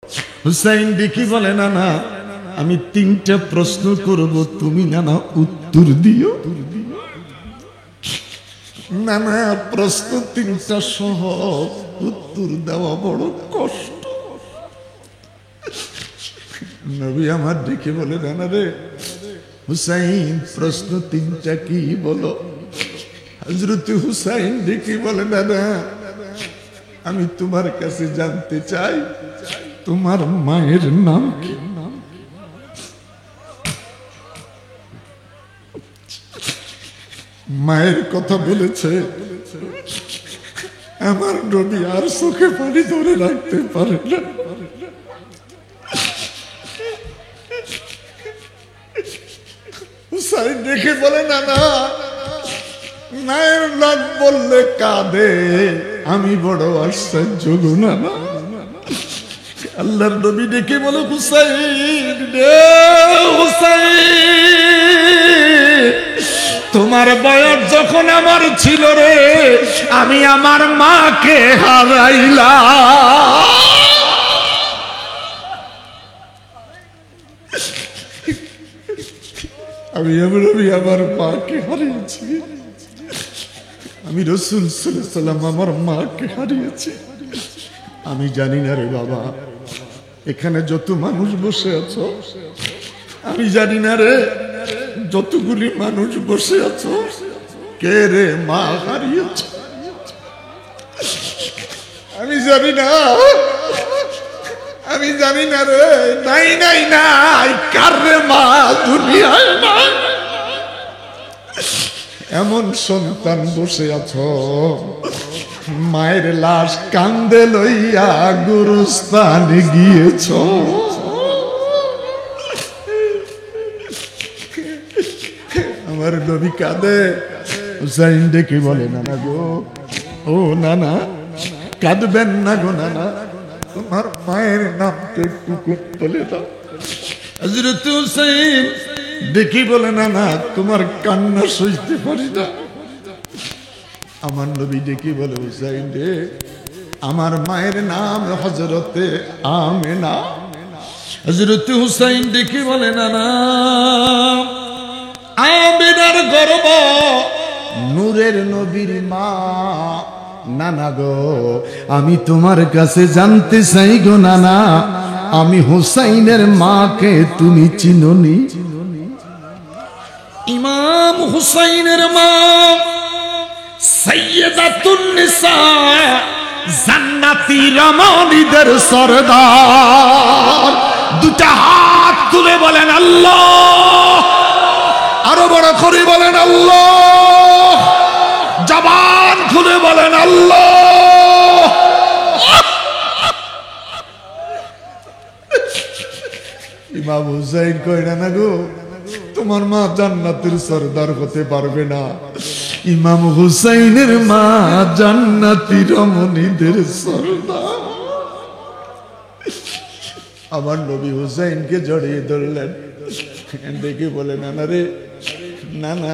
হুসাইন দেখি বলে না না আমি তিনটা প্রশ্ন করব তুমি না না উত্তর দিও। না না প্রশ্ন তিনটা সহজ, উত্তর দেওয়া বড় কষ্ট। নবী আমার দেখে বলে না রে হুসাইন প্রশ্ন তিনটা কি বলো। হযরত হুসাইন দেখি বলে না না আমি তোমার কাছে জানতে চাই তোমার মায়ের নাম কি। মায়ের কথা বলেছে আমার নবী আর চোখে পানি ধরে রাখতে পারে না। হুসাইন দেখে বলে না না মায়ের নাম বললে কাঁদে, আমি বড় আশ্চর্য গো না না। আল্লাহর নবী ডেকে বলে হুসাইন রে হুসাইন তোমার বয়স যখন আমার ছিল রে আমি আমার মাকে হারাইলাম। আমি আমার মাকে হারিয়েছি, আমি রাসূল সাল্লাল্লাহু আলাইহি ওয়াসাল্লাম আমার মাকে হারিয়েছি। আমি জানি না রে বাবা এখানে যত মানুষ বসে আছো আমি জানি না রে যতগুলি মানুষ বসে আছো কে রে মা হারিয়েছ আমি জানি না, আমি জানি না রে। নাই নাই নাই কার রে মা দুনিয়ায় নাই। এমন সন্তান বসে আছো মায়ের লাশ কান্দে লইয়া গুরুস্থানে গিয়েছ। আমার নবী কাঁদে। হুসাইন ডেকে বলে নানা গো ও নানা কাঁদবেন না গো নানা তোমার মায়ের নামটা একটু বলে দাও। হযরত হুসাইন দেখি বলে নানা তোমার কান্না সইতে পারি না। আমার নবী ডেকে বলে হুসাইন রে আমার মায়ের নাম হযরতে আমেনা। হযরত হুসাইন ডেকে বলে নানা আমেনার গর্ভ নূরের নবীর মা। নানা গো আমি তোমার কাছে জানতে চাই গো নানা আমি হুসাইনের মাকে তুমি চিনোনি? ইমাম হুসাইনের মা সাইয়্যিদাতুন নিসা জান্নাতি রমণীদের সরদার। দুটা হাত তুলে বলেন আল্লাহ, আরো বড় করে বলেন আল্লাহ, জবান খুলে বলেন আল্লাহ। ইমাম হুসাইন কই না গো তোমার মা জান্নাতের সরদার হতে পারবে না। ইমাম হুসাইনের মা জান্নাতি রমণীদের সরদার। আমার নবী হুসাইনকে জড়িয়ে ধরলেন দেখে বলে নানা রে নানা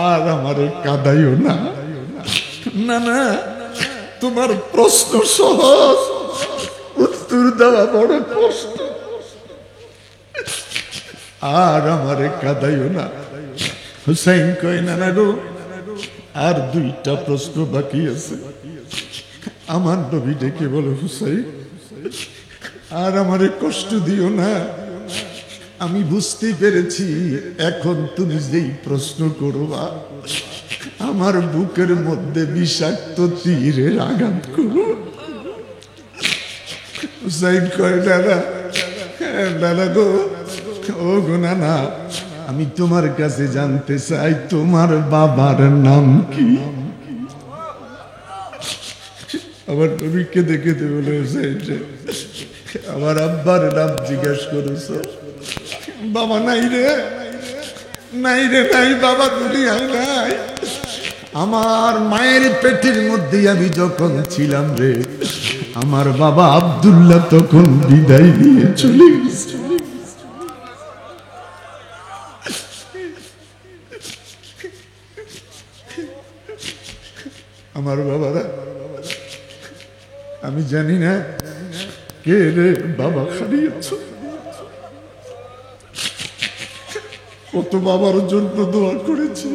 আর আমারে কাঁদাইও না। নানা তোমার প্রশ্ন সহজ, উত্তর দেওয়া বড় কষ্ট, আর আমারে কাঁদাইও না। হুসাইন কই নানা গো আর দুইটা প্রশ্ন বাকি আছে। আমার নবী ডেকে বলে হুসাইন আর আমারে কষ্ট দিও না, আমি বুঝতে পেরেছি এখন তুমি যেই প্রশ্ন করবা আমার বুকের মধ্যে বিষাক্ত তীরের আঘাত করো। হুসাইন কয় নানা নানা গো ও গো নানা আমি তোমার কাছে জানতে চাই তোমার বাবার নাম কি? আমার নবীকে দেখে বলে হুসাইন আমার আব্বার নাম জিজ্ঞেস করেছ? বাবা নাই রে নাই রে নাই বাবা দুনিয়ায় নাই। আমার মায়ের পেটের মধ্যে আমি যখন ছিলাম রে আমার বাবা আব্দুল্লাহ তখন বিদায় নিয়ে চলে গেছে। আমার বাবারা আমি জানি না কে রে বাবা হারিয়েছ? কত বাবার জন্য দোয়া করেছি,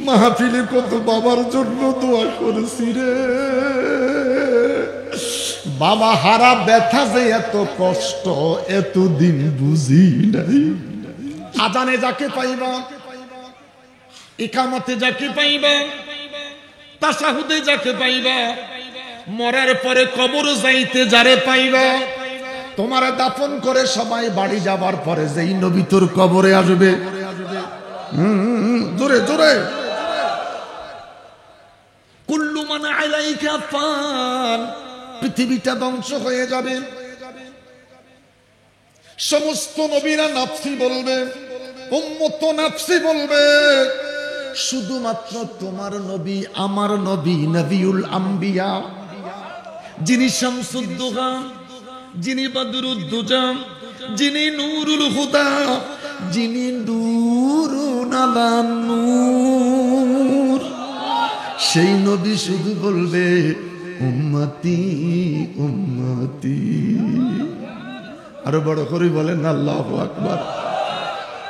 মাহফিলে কত বাবার জন্য দোয়া করেছি রে। বাবা হারা ব্যথা যে এত কষ্ট এতদিন বুঝি নাই। আজানে যাকে পাইবা, ইকামতে যাকে পাইবা, তাশাহুদে যাকে পাইবা, মরার পরে কবর যাইতে যারে পাইবা, তোমার দাফন করে সবাই বাড়ি যাবার পরে যেই নবী তোর কবরে আসবে, জোরে জোরে, কুল্লু মান আলাইকা ফান, পৃথিবীটা ধ্বংস হয়ে যাবে। সমস্ত নবীরা নাফসি বলবে, উম্মত নাফসি বলবে, শুধুমাত্র তোমার নবী, আমার নবী, নবিউল আম্বিয়া, যিনি শামসুদ্দোহা, যিনি বদরুদ্দুজা, যিনি নূরুল হুদা, যিনি নূরুন আলা নূর, সেই নবী শুধু বলবে উম্মতি উম্মতি। আরো বড় করে বলেন আল্লাহু আকবার।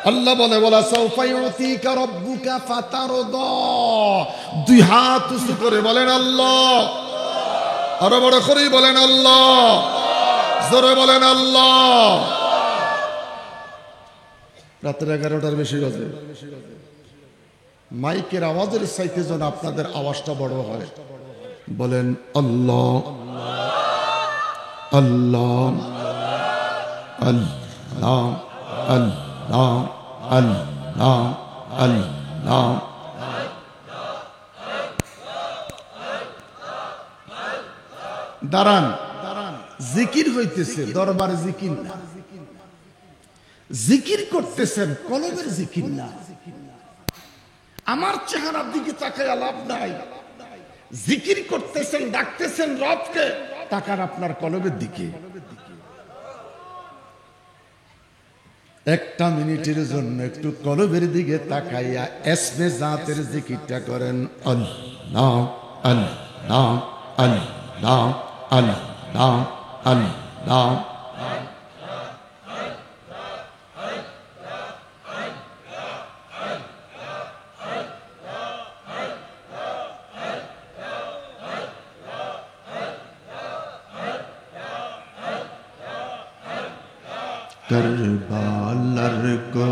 আল্লাহ বলে, ওয়ালা সাউফা ইউতিকা রাব্বুকা ফাতারদা। দুই হাত উঁচু করে বলেন আল্লাহ। আরো বড় করে বলেন আল্লাহ, জোরে বলেন আল্লাহ। রাতের 11টার বেশি বাজে, মাইকের আওয়াজের চাইতে যেন আপনাদের আওয়াজটা বড় হয়। বলেন আল্লাহ আল্লাহ আল্লাহ আল্লাহ আল্লাহ আল্লাহ। দাঁড়ান, জিকির হইতেছে, দরবারে জিকির না, জিকির করতেছেন, কলবের জিকির না। আমার চেহারার দিকে তাকায় লাভ নাই। জিকির করতেছেন, ডাকতেছেন রবকে, তাকান আপনার কলবের দিকে। একটা মিনিটের জন্য একটু কলবের দিকে তাকাইয়া এসমে জাতের জিকিরটা করেন। আল্লাহ আল্লাহ আল্লাহ আল্লাহ আল্লাহ। करबालर को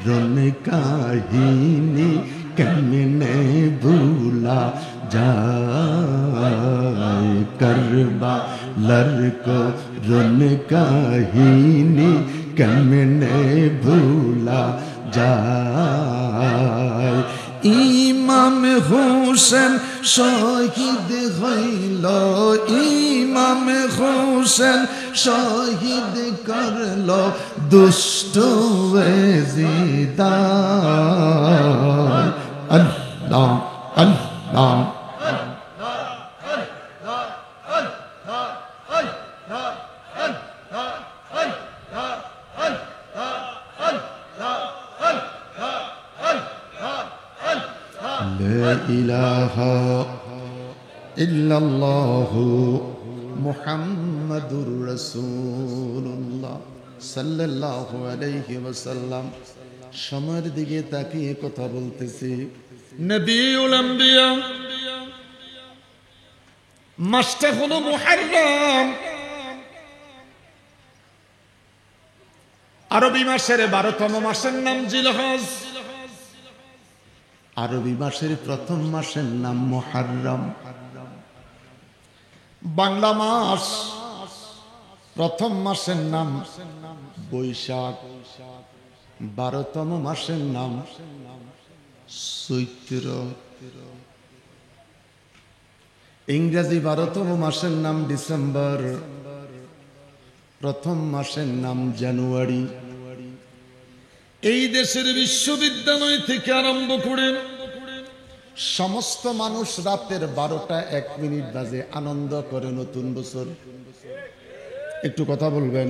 रुन काहिनी केमने भूला जाए, करबालर को रुन काहिनी केमने भूला जाए। इमाम हुसैन शहीद हইল, इमाम हुसैन शहीद करল दुष्ट यजीदार। अल्लाह अल्लाह ला इलाहा इल्लल्लाहु मुहम्मदुर রাসূলুল্লাহ সাল্লাল্লাহু আলাইহি ওয়াসাল্লাম। সময়ের দিকে তাকিয়ে কথা বলতেছি। নবিউল আম্বিয়া, মাসটা হলো মুহররম। আরবি মাসের 12তম মাসের নাম জিলহজ। আরবি মাসের প্রথম মাসের নাম মুহররম। বাংলা মাস প্রথম মাসের নাম বৈশাখ, 12তম মাসের নাম চৈত্র। ইংরেজি 12তম মাসের নাম ডিসেম্বর, প্রথম মাসের নাম জানুয়ারি। এই দেশের বিশ্ববিদ্যালয় থেকে আরম্ভ করে সমস্ত মানুষ রাতের 12টা 1 মিনিট বাজে আনন্দ করে নতুন বছর। একটু কথা বলবেন।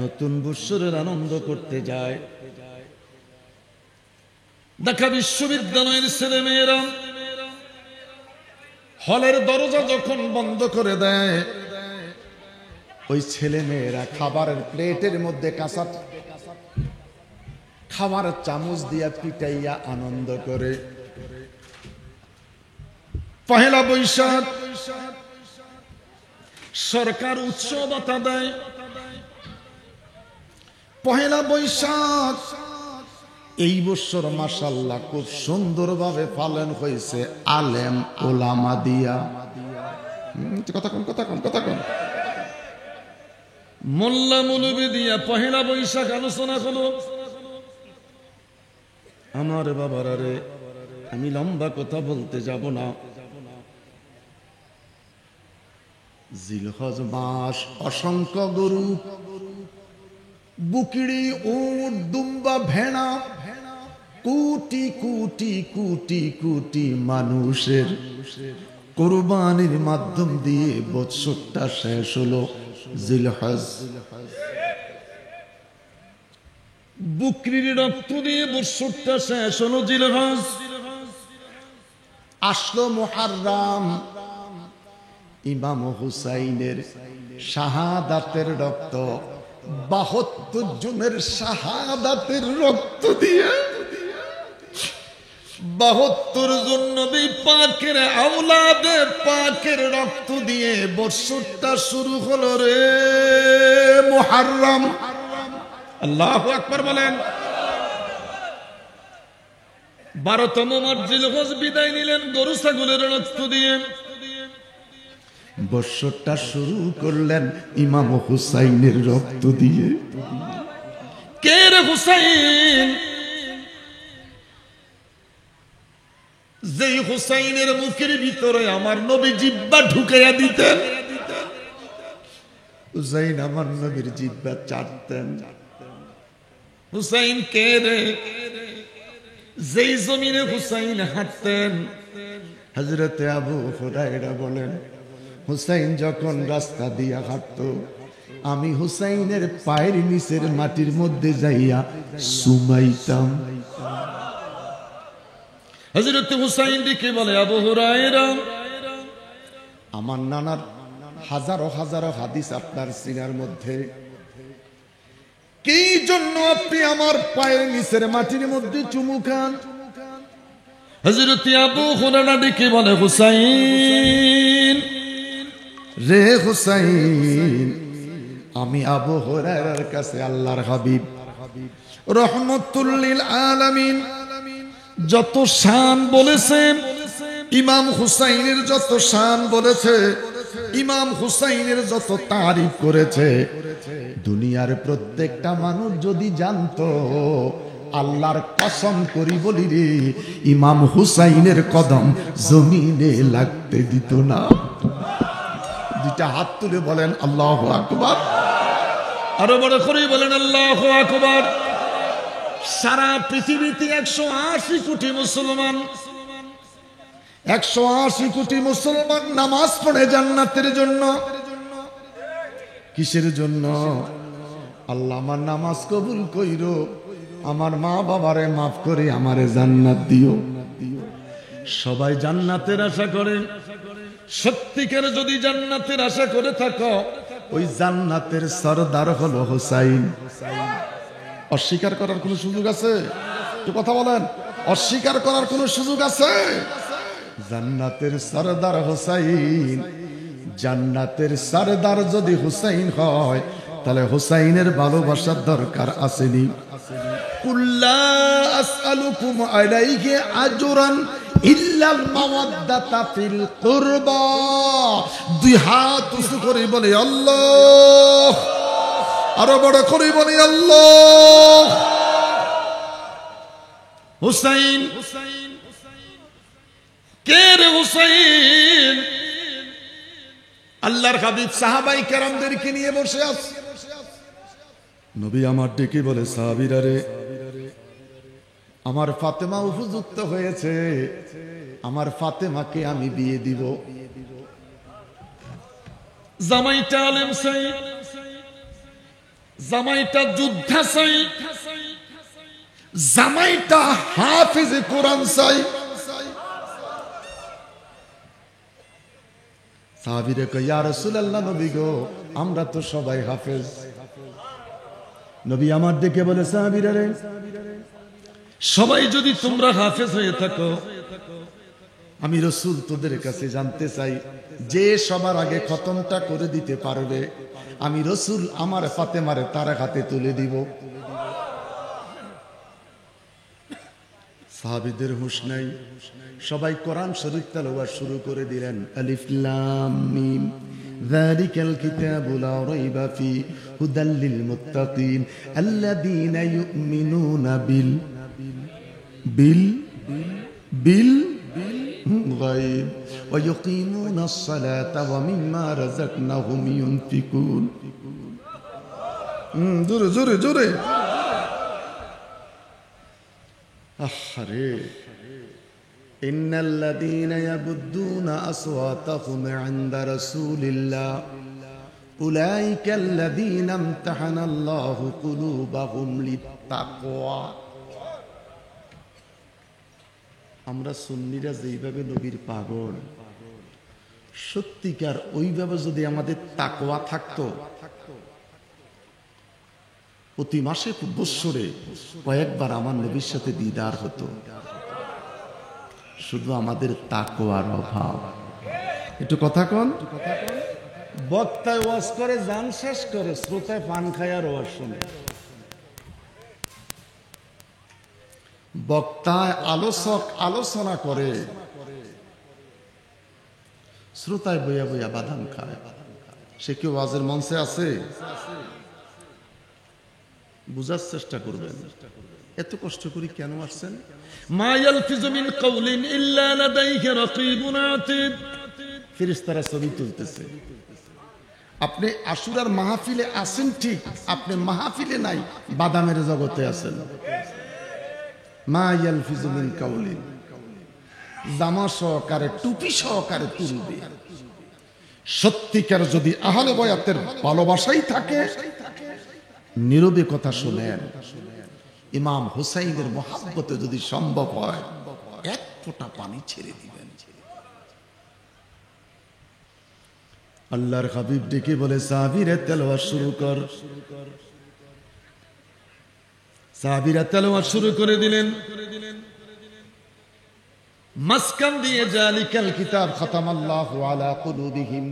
নতুন বছরের আনন্দ করতে যায়। ঢাকা বিশ্ববিদ্যালয়ের ছেলে মেয়েরা হলের দরজা যখন বন্ধ করে দেয়, ওই ছেলে মেয়েরা খাবারের প্লেটের মধ্যে কাঁচা খাবারের চামচ দিয়া পিটাইয়া আনন্দ করে। পহেলা বৈশাখ সরকার উৎসবতা দেয়। পহেলা বৈশাখ এই বছর মাশাআল্লাহ খুব সুন্দরভাবে পালন হয়েছে আলেম ওলামা দিয়া। কথা কোন মোল্লা মৌলবী দিয়া পহেলা বৈশাখ আলোচনা হলো। আমার বাবারা রে, আমি লম্বা কথা বলতে যাব না। জিলহজ মাস, অসংখ্য গরু, বুকিড়ি, উট, দুম্বা, ভেড়া, কোটি কোটি কোটি কোটি মানুষের কোরবানির মাধ্যম দিয়ে বছরটা শেষ হলো। জিলহজ বুকরির রক্ত দিয়ে বছরটা শেষ হলো। জিলহজ আসলো মুহররম, ইমাম হুসাইনের শাহাদাতের রক্ত, ৭২ জনের শাহাদাতের রক্ত দিয়ে ৭২ জন নবী পাকের আওলাদে পাকের রক্ত দিয়ে বছরটা শুরু হলো রে মুহররম। আল্লাহু আকবার বলেন। ১২তম মাস জিলহজ বিদায় নিলেন গরু ছাগলের রক্ত দিয়ে। বছরটা শুরু করলেন ইমাম হুসাইনের রক্ত দিয়ে। কে রে হুসাইন? যেই হুসাইনের মুখের ভিতরে আমার নবী জিহ্বা ঢুকাইয়া দিতেন, হুসাইন আমার নবীর জিহ্বা চাটতেন। হুসাইন কে রে? যেই জমিনে হুসাইন হাঁটতেন, হযরতে আবু হুরায়রা বলেন, হুসাইন যখন রাস্তা দিয়া হাঁটতো, আমি হুসাইনের পায়ের নিচের মাটির মধ্যে যাইয়া সুমাইতাম। হযরত হুসাইন দেখে বলে, আবু হুরায়রা, আমার নানার হাজারো হাজারো হাদিস আপনার সিনার মধ্যে, কি জন্য আপনি আমার পায়ের নিচের মাটির মধ্যে চুমু খান? হযরত আবু হুরায়রা দেখে বলে, হুসাইন রে হুসাইন, আমি আবু হুরায়রার কাছে আল্লাহর হাবিব রহমতুল লিল আলামিন যত শান বলেছে, ইমাম হুসাইনের যত শান বলেছে, ইমাম হুসাইনের যত তারিফ করেছে, দুনিয়ার প্রত্যেকটা মানুষ যদি জানতো, আল্লাহর কসম করি বলি রে, ইমাম হুসাইনের কদম জমিনে লাগতে দিত না। দুইটা হাত তুলে বলেন আল্লাহু আকবার। আরো বড় করে বলেন আল্লাহু আকবার। সারা পৃথিবীতে 180 কোটি মুসলমান, 180 কোটি মুসলমান নামাজ পড়ে জান্নাতের জন্য। কিসের জন্য? আল্লাহ আমার নামাজ কবুল কইরো, আমার মা বাবারে মাফ করে আমারে জান্নাত দিও। সবাই জান্নাতের আশা করে। সত্যিকার যদি জান্নাতের আশা করে থাকো, ওই জান্নাতের সরদার হলো হুসাইন। অস্বীকার করার কোন সুযোগ আছে? একটু কথা বলেন, অস্বীকার করার কোন সুযোগ আছে? জান্নাতের সরদার হুসাইন। জান্নাতের সরদার যদি হুসাইন হয়, তাহলে হুসাইনের ভালোবাসার দরকার আসেনি? কুল্লা আসআলুকুম আলাইহি আজরান ইল্লাল মাওয়াদ্দাতা ফিল কুরবা। দুই হাত উঁচু করে বলে আল্লাহ, আরো বড় করে বলে আল্লাহ। হুসাইন কে রে? হুসাইন আল্লাহর হাবিব সাহাবায়ে কেরামদেরকে নিয়ে বসে আছে। নবী আমার ডেকে বলে, সাহাবীরা রে, আমার ফাতেমা উপযুক্ত হয়েছে, আমার ফাতেমাকে আমি বিয়ে দিব। জামাইটা আলেম চাই, জামাইটা যোদ্ধা চাই, জামাইটা হাফেজে কোরআন চাই। সাহাবীরা কয় ইয়া রাসূলুল্লাহ, নবী গো আমরা তো সবাই হাফেজ। নবী আমার দিকে বলে, সাহাবীরা রে, সবাই যদি তোমরা হাফেজ হয়ে থাকো, আমি রাসূল তোদের কাছে জানতে চাই, যে সবার আগে খতমটা করে দিতে পারবে আমি রাসূল আমার ফাতেমারে তার হাতে তুলে দিব। সাহাবীদের হুঁশ নাই, সবাই কোরআন শরীফ তেলাওয়াত শুরু করে দিলেন। আলিফ লাম মিম যালিকাল কিতাবু লা রাইবা ফি হুদাল লিল মুত্তাকিন আল্লাযীনা ইউমিনুনা বিল গায়ব ওয়া ইউকিমুনাস সালাতা ওয়া মিম্মা রাযাকনাহুম ইউনফিকুন। জোরে জোরে জোরে। আহারে, ইন্নাল্লাযীনা ইয়াবুদ্দুনা আসওয়াতাহুম ইনদা রাসূলিল্লাহ উলাইকাল্লাযীনা ইমতাহানাল্লাহু কুলুবাহুম লিত্তাকওয়া। আমরা সুন্নিরা যেইভাবে নবীর পাগল, সত্যিকার ওইভাবে যদি আমাদের তাকওয়া থাকতো, প্রতি মাসে বৎসরে কয়েকবার আমার নবীর সাথে দিদার হতো। শুধু আমাদের তাকওয়ার অভাব। একটু কথা কন। বক্তায় ওয়াজ করে জান শেষ করে, শ্রোতায় পান খায় আর ওয়াজ শুনে। বক্তায় আলোচক আলোচনা করে, শ্রোতায় বইয়া বইয়া বাদাম খায়। সে কি ওয়াজের মঞ্চে আছে? বুঝার চেষ্টা করবেন। এত কষ্ট করি কেন আসছেন? মা ইয়ালফিযু মিন কাওলিন ইল্লা লাদাইহি রাকীবুন আতীদ। ফেরেশতারা ছবি তুলতেছে। আপনি আশুরার মাহফিলে আছেন ঠিক, আপনি মাহফিলে নাই, বাদামের জগতে আছেন। মা ইয়ালফিযু মিন কাওলিন, জামা সহকারে টুপি সহকারে তুলবে। সত্যিকার যদি আহলে বায়াতের ভালোবাসাই থাকে, নীরবে কথা শোনেন। ইমাম হুসাইনের মহাব্বতে যদি সম্ভব হয়, এক ফোঁটা পানি ছেড়ে দিবেন। আল্লাহর হাবিব ডেকে বলে, সাহাবীরা তেলাওয়াত শুরু কর। সাহাবীরা তেলাওয়াত শুরু করে দিলেন। মাসকান দিয়ে জালিকাল কিতাব খাতামাল্লাহু আলা কুলুবিহিম,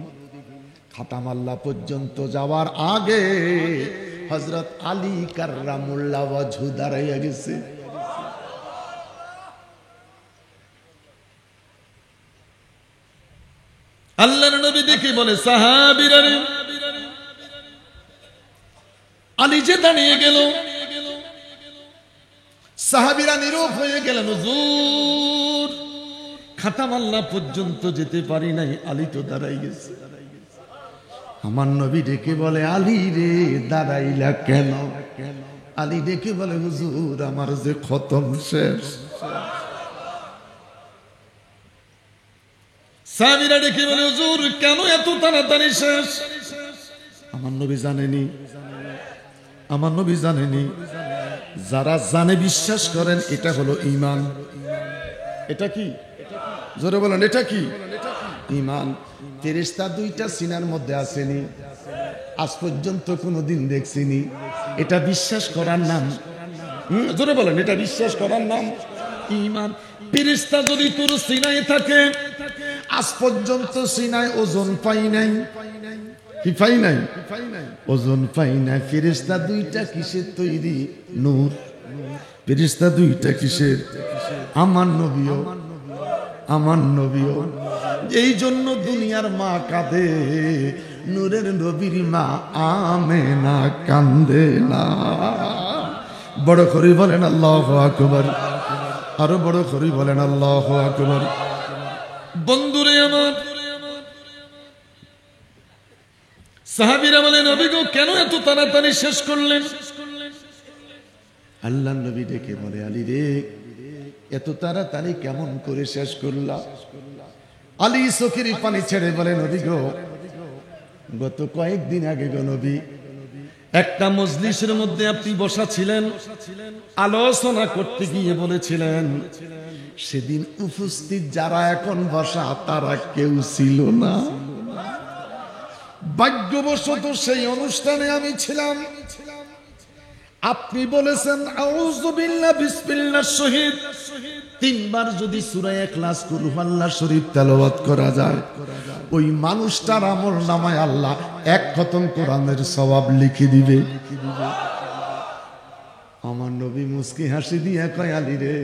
খাতামাল্লাহ পর্যন্ত যাওয়ার আগে হযরত আলী কাররামুল্লাহ ওয়াজহু দাঁড়াইয়া গেছে। আল্লাহর নবী দেখে বলে, সাহাবীরা রে, আলী যে দাঁড়িয়ে গেল। সাহাবীরা নীরব হয়ে গেলেন। হুজুর, খাতামাল্লাহ পর্যন্ত যেতে পারি নাই, আলী তো দাঁড়াই গেছে। আমার নবী ডেকে বলে, আলী রে দাঁড়াইলা কেন? আলী ডেকে বলে, হুজুর আমার যে খতম শেষ। সাহাবীরা ডেকে বলে, হুজুর কেন এত তাড়াতাড়ি শেষ? আমার নবী জানেনি, আমার নবী জানেনি। যারা জানে বিশ্বাস করেন, এটা হলো ঈমান। এটা কি? জোরে বলেন, এটা কি? ঈমান। ফেরেশতা দুইটা সিনার মধ্যে আসেনি, আজ পর্যন্ত কোনোদিন দেখছিনি। এটা বিশ্বাস করার নাম, জোরে বলেন, এটা বিশ্বাস করার নাম ঈমান। ফেরেশতা যদি তোর সিনায় থাকে, আজ পর্যন্ত সিনায় ওজন পাই নাই। কি পাই নাই? ওজন পাই নাই। ফেরেশতা দুইটা কিসের তৈরি? নূর। ফেরেশতা দুইটা কিসের? আমার নবীও, আমার নবীও। এই জন্য দুনিয়ার মা কাঁদে, নূরের নবীর মা আমেনা কান্দে না। বড় করে বলেন আল্লাহু আকবার। আরো বড় করে বলেন আল্লাহু আকবার। বন্ধুরে আমার, সাহাবীরা বলে, নবী গো কেন এত তাড়াতাড়ি শেষ করলেন? আল্লাহর নবী ডেকে বলে, আলী রে, এত তাড়াতাড়ি কেমন করে শেষ করলা? আলী চোখের পানি ছেড়ে বলে, নবী গো, গত কয়েকদিন আগে গো নবী, একটা মজলিসের মধ্যে আপনি বসা ছিলেন, আলোচনা করতে গিয়ে বলেছিলেন, সেদিন উপস্থিত যারা এখন বসা তারা কেউ ছিল না। ভাগ্যবশত সেই অনুষ্ঠানে আমি ছিলাম। আপনি বলেছেন আউযু বিল্লাহ বিসমিল্লাহ শহীদ 3 বার যদি সূরা ইখলাস কুল আল্লাহ শরীফ তেলাওয়াত করা যায়, ওই মানুষটার আমল নামায় আল্লাহ 1 খতম কোরআনের সওয়াব লিখে দিবে। আমার নবী মুস্কি হাসি দিয়া কয়, আলী রে,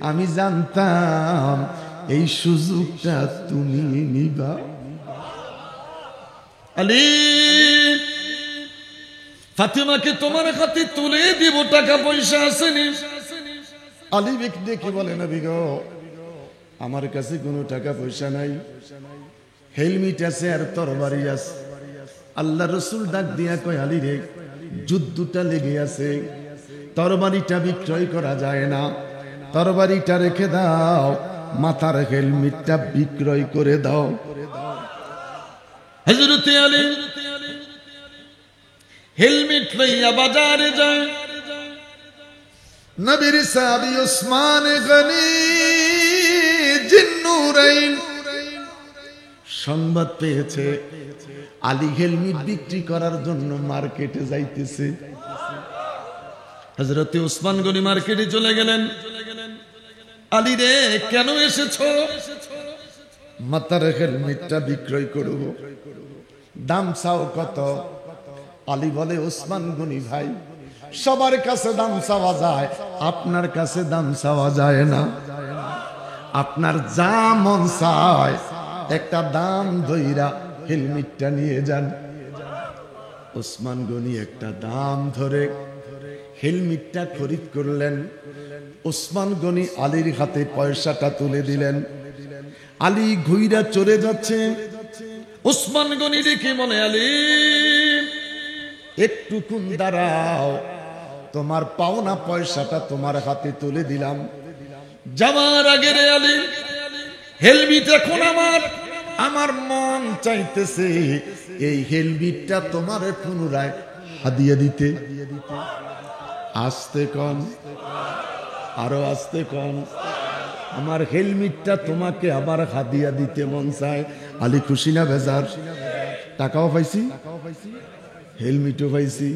আমি জানতাম এই সুযোগটা তুমি নিবা। আলী, ফাতিমাকে তোমার হাতে তুলে দিব, টাকা পয়সা আসেনি। আলী ডেকে বলে, নবী গো, আমার কাছে কোনো টাকা পয়সা নাই, হেলমেট আছে আর তরবারি আছে। আল্লাহ রসুল ডাক দিয়া কয়, আলী রে, যুদ্ধটা লেগে আছে, তরবারিটা বিক্রয় করা যায় না, তরবারিটা রেখে দাও, মাথার হেলমেটটা বিক্রয় করে দাও। হযরত আলী হেলমেট লইয়া বাজারে যায়। নবীর সাহাবী উসমান গনি জিন্নুরাইন সংবাদ পেয়েছে আলী হেলমেট বিক্রি করার জন্য মার্কেটে যাইতেছে। হযরত উসমান গনি মার্কেটে চলে গেলেন। আলী রে, কেন এসেছো? মাথার হেলমেটটা বিক্রয় করব, দাম চাও কত? আলী বলে, ওসমান গনি ভাই, সবার কাছে দাম চাওয়া যায়, আপনার কাছে দাম চাওয়া যায় না। আপনার যা মন চায় একটা দাম ধইরা হেলমেটটা নিয়ে যান। ওসমান গনি একটা দাম ধরে হেলমেটটা খরিদ করলেন। ওসমান গনি আলীর হাতে পয়সাটা তুলে দিলেন। আলী ঘুইরা চলে যাচ্ছে। ওসমান গনি দেখে বলে, আলী একটুকুন দাঁড়াও, তোমার পাওনা পয়সাটা তোমার হাতে তুলে দিলাম। যাওয়ার আগে রে আলী, হেলমেট এখন আমার মন চাইতেছে এই হেলমেটটা তোমার পুনরায় হাদিয়া দিতে। আস্তে কন, আরো আস্তে কন, আমার হেলমেটটা তোমাকে আবার হাদিয়া দিতে মন চায়। আলী খুশি না বেজার? টাকাও পাইছি, হেলমেটও পাইছি।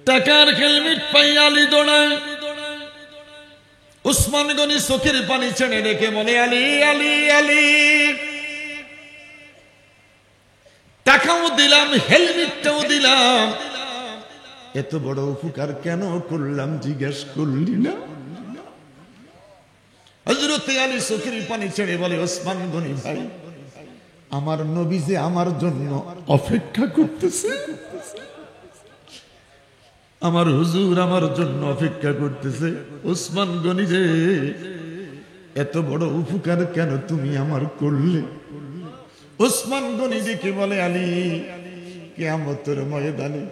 টাকার হেলমেট পাই আলী দৌড়ায়। উসমান গনি চোখের পানি ছেড়ে রেখে বলে, আলী আলী আলী, টাকাও দিলাম, হেলমেটটাও দিলাম, এত বড় উপকার কেন করলাম জিজ্ঞেস করলি না? হযরত আলী চোখের পানি ছেড়ে বলে, ওসমান গনি ভাই, আমার নবী যে আমার জন্য অপেক্ষা করতেছে, আমার হুজুর আমার জন্য অপেক্ষা করতেছে। ওসমান গনি রে, এত বড় উপকার কেন তুমি আমার করলে? ওসমান গনি দেখে বলে, আলী, কিয়ামতের ময়দানে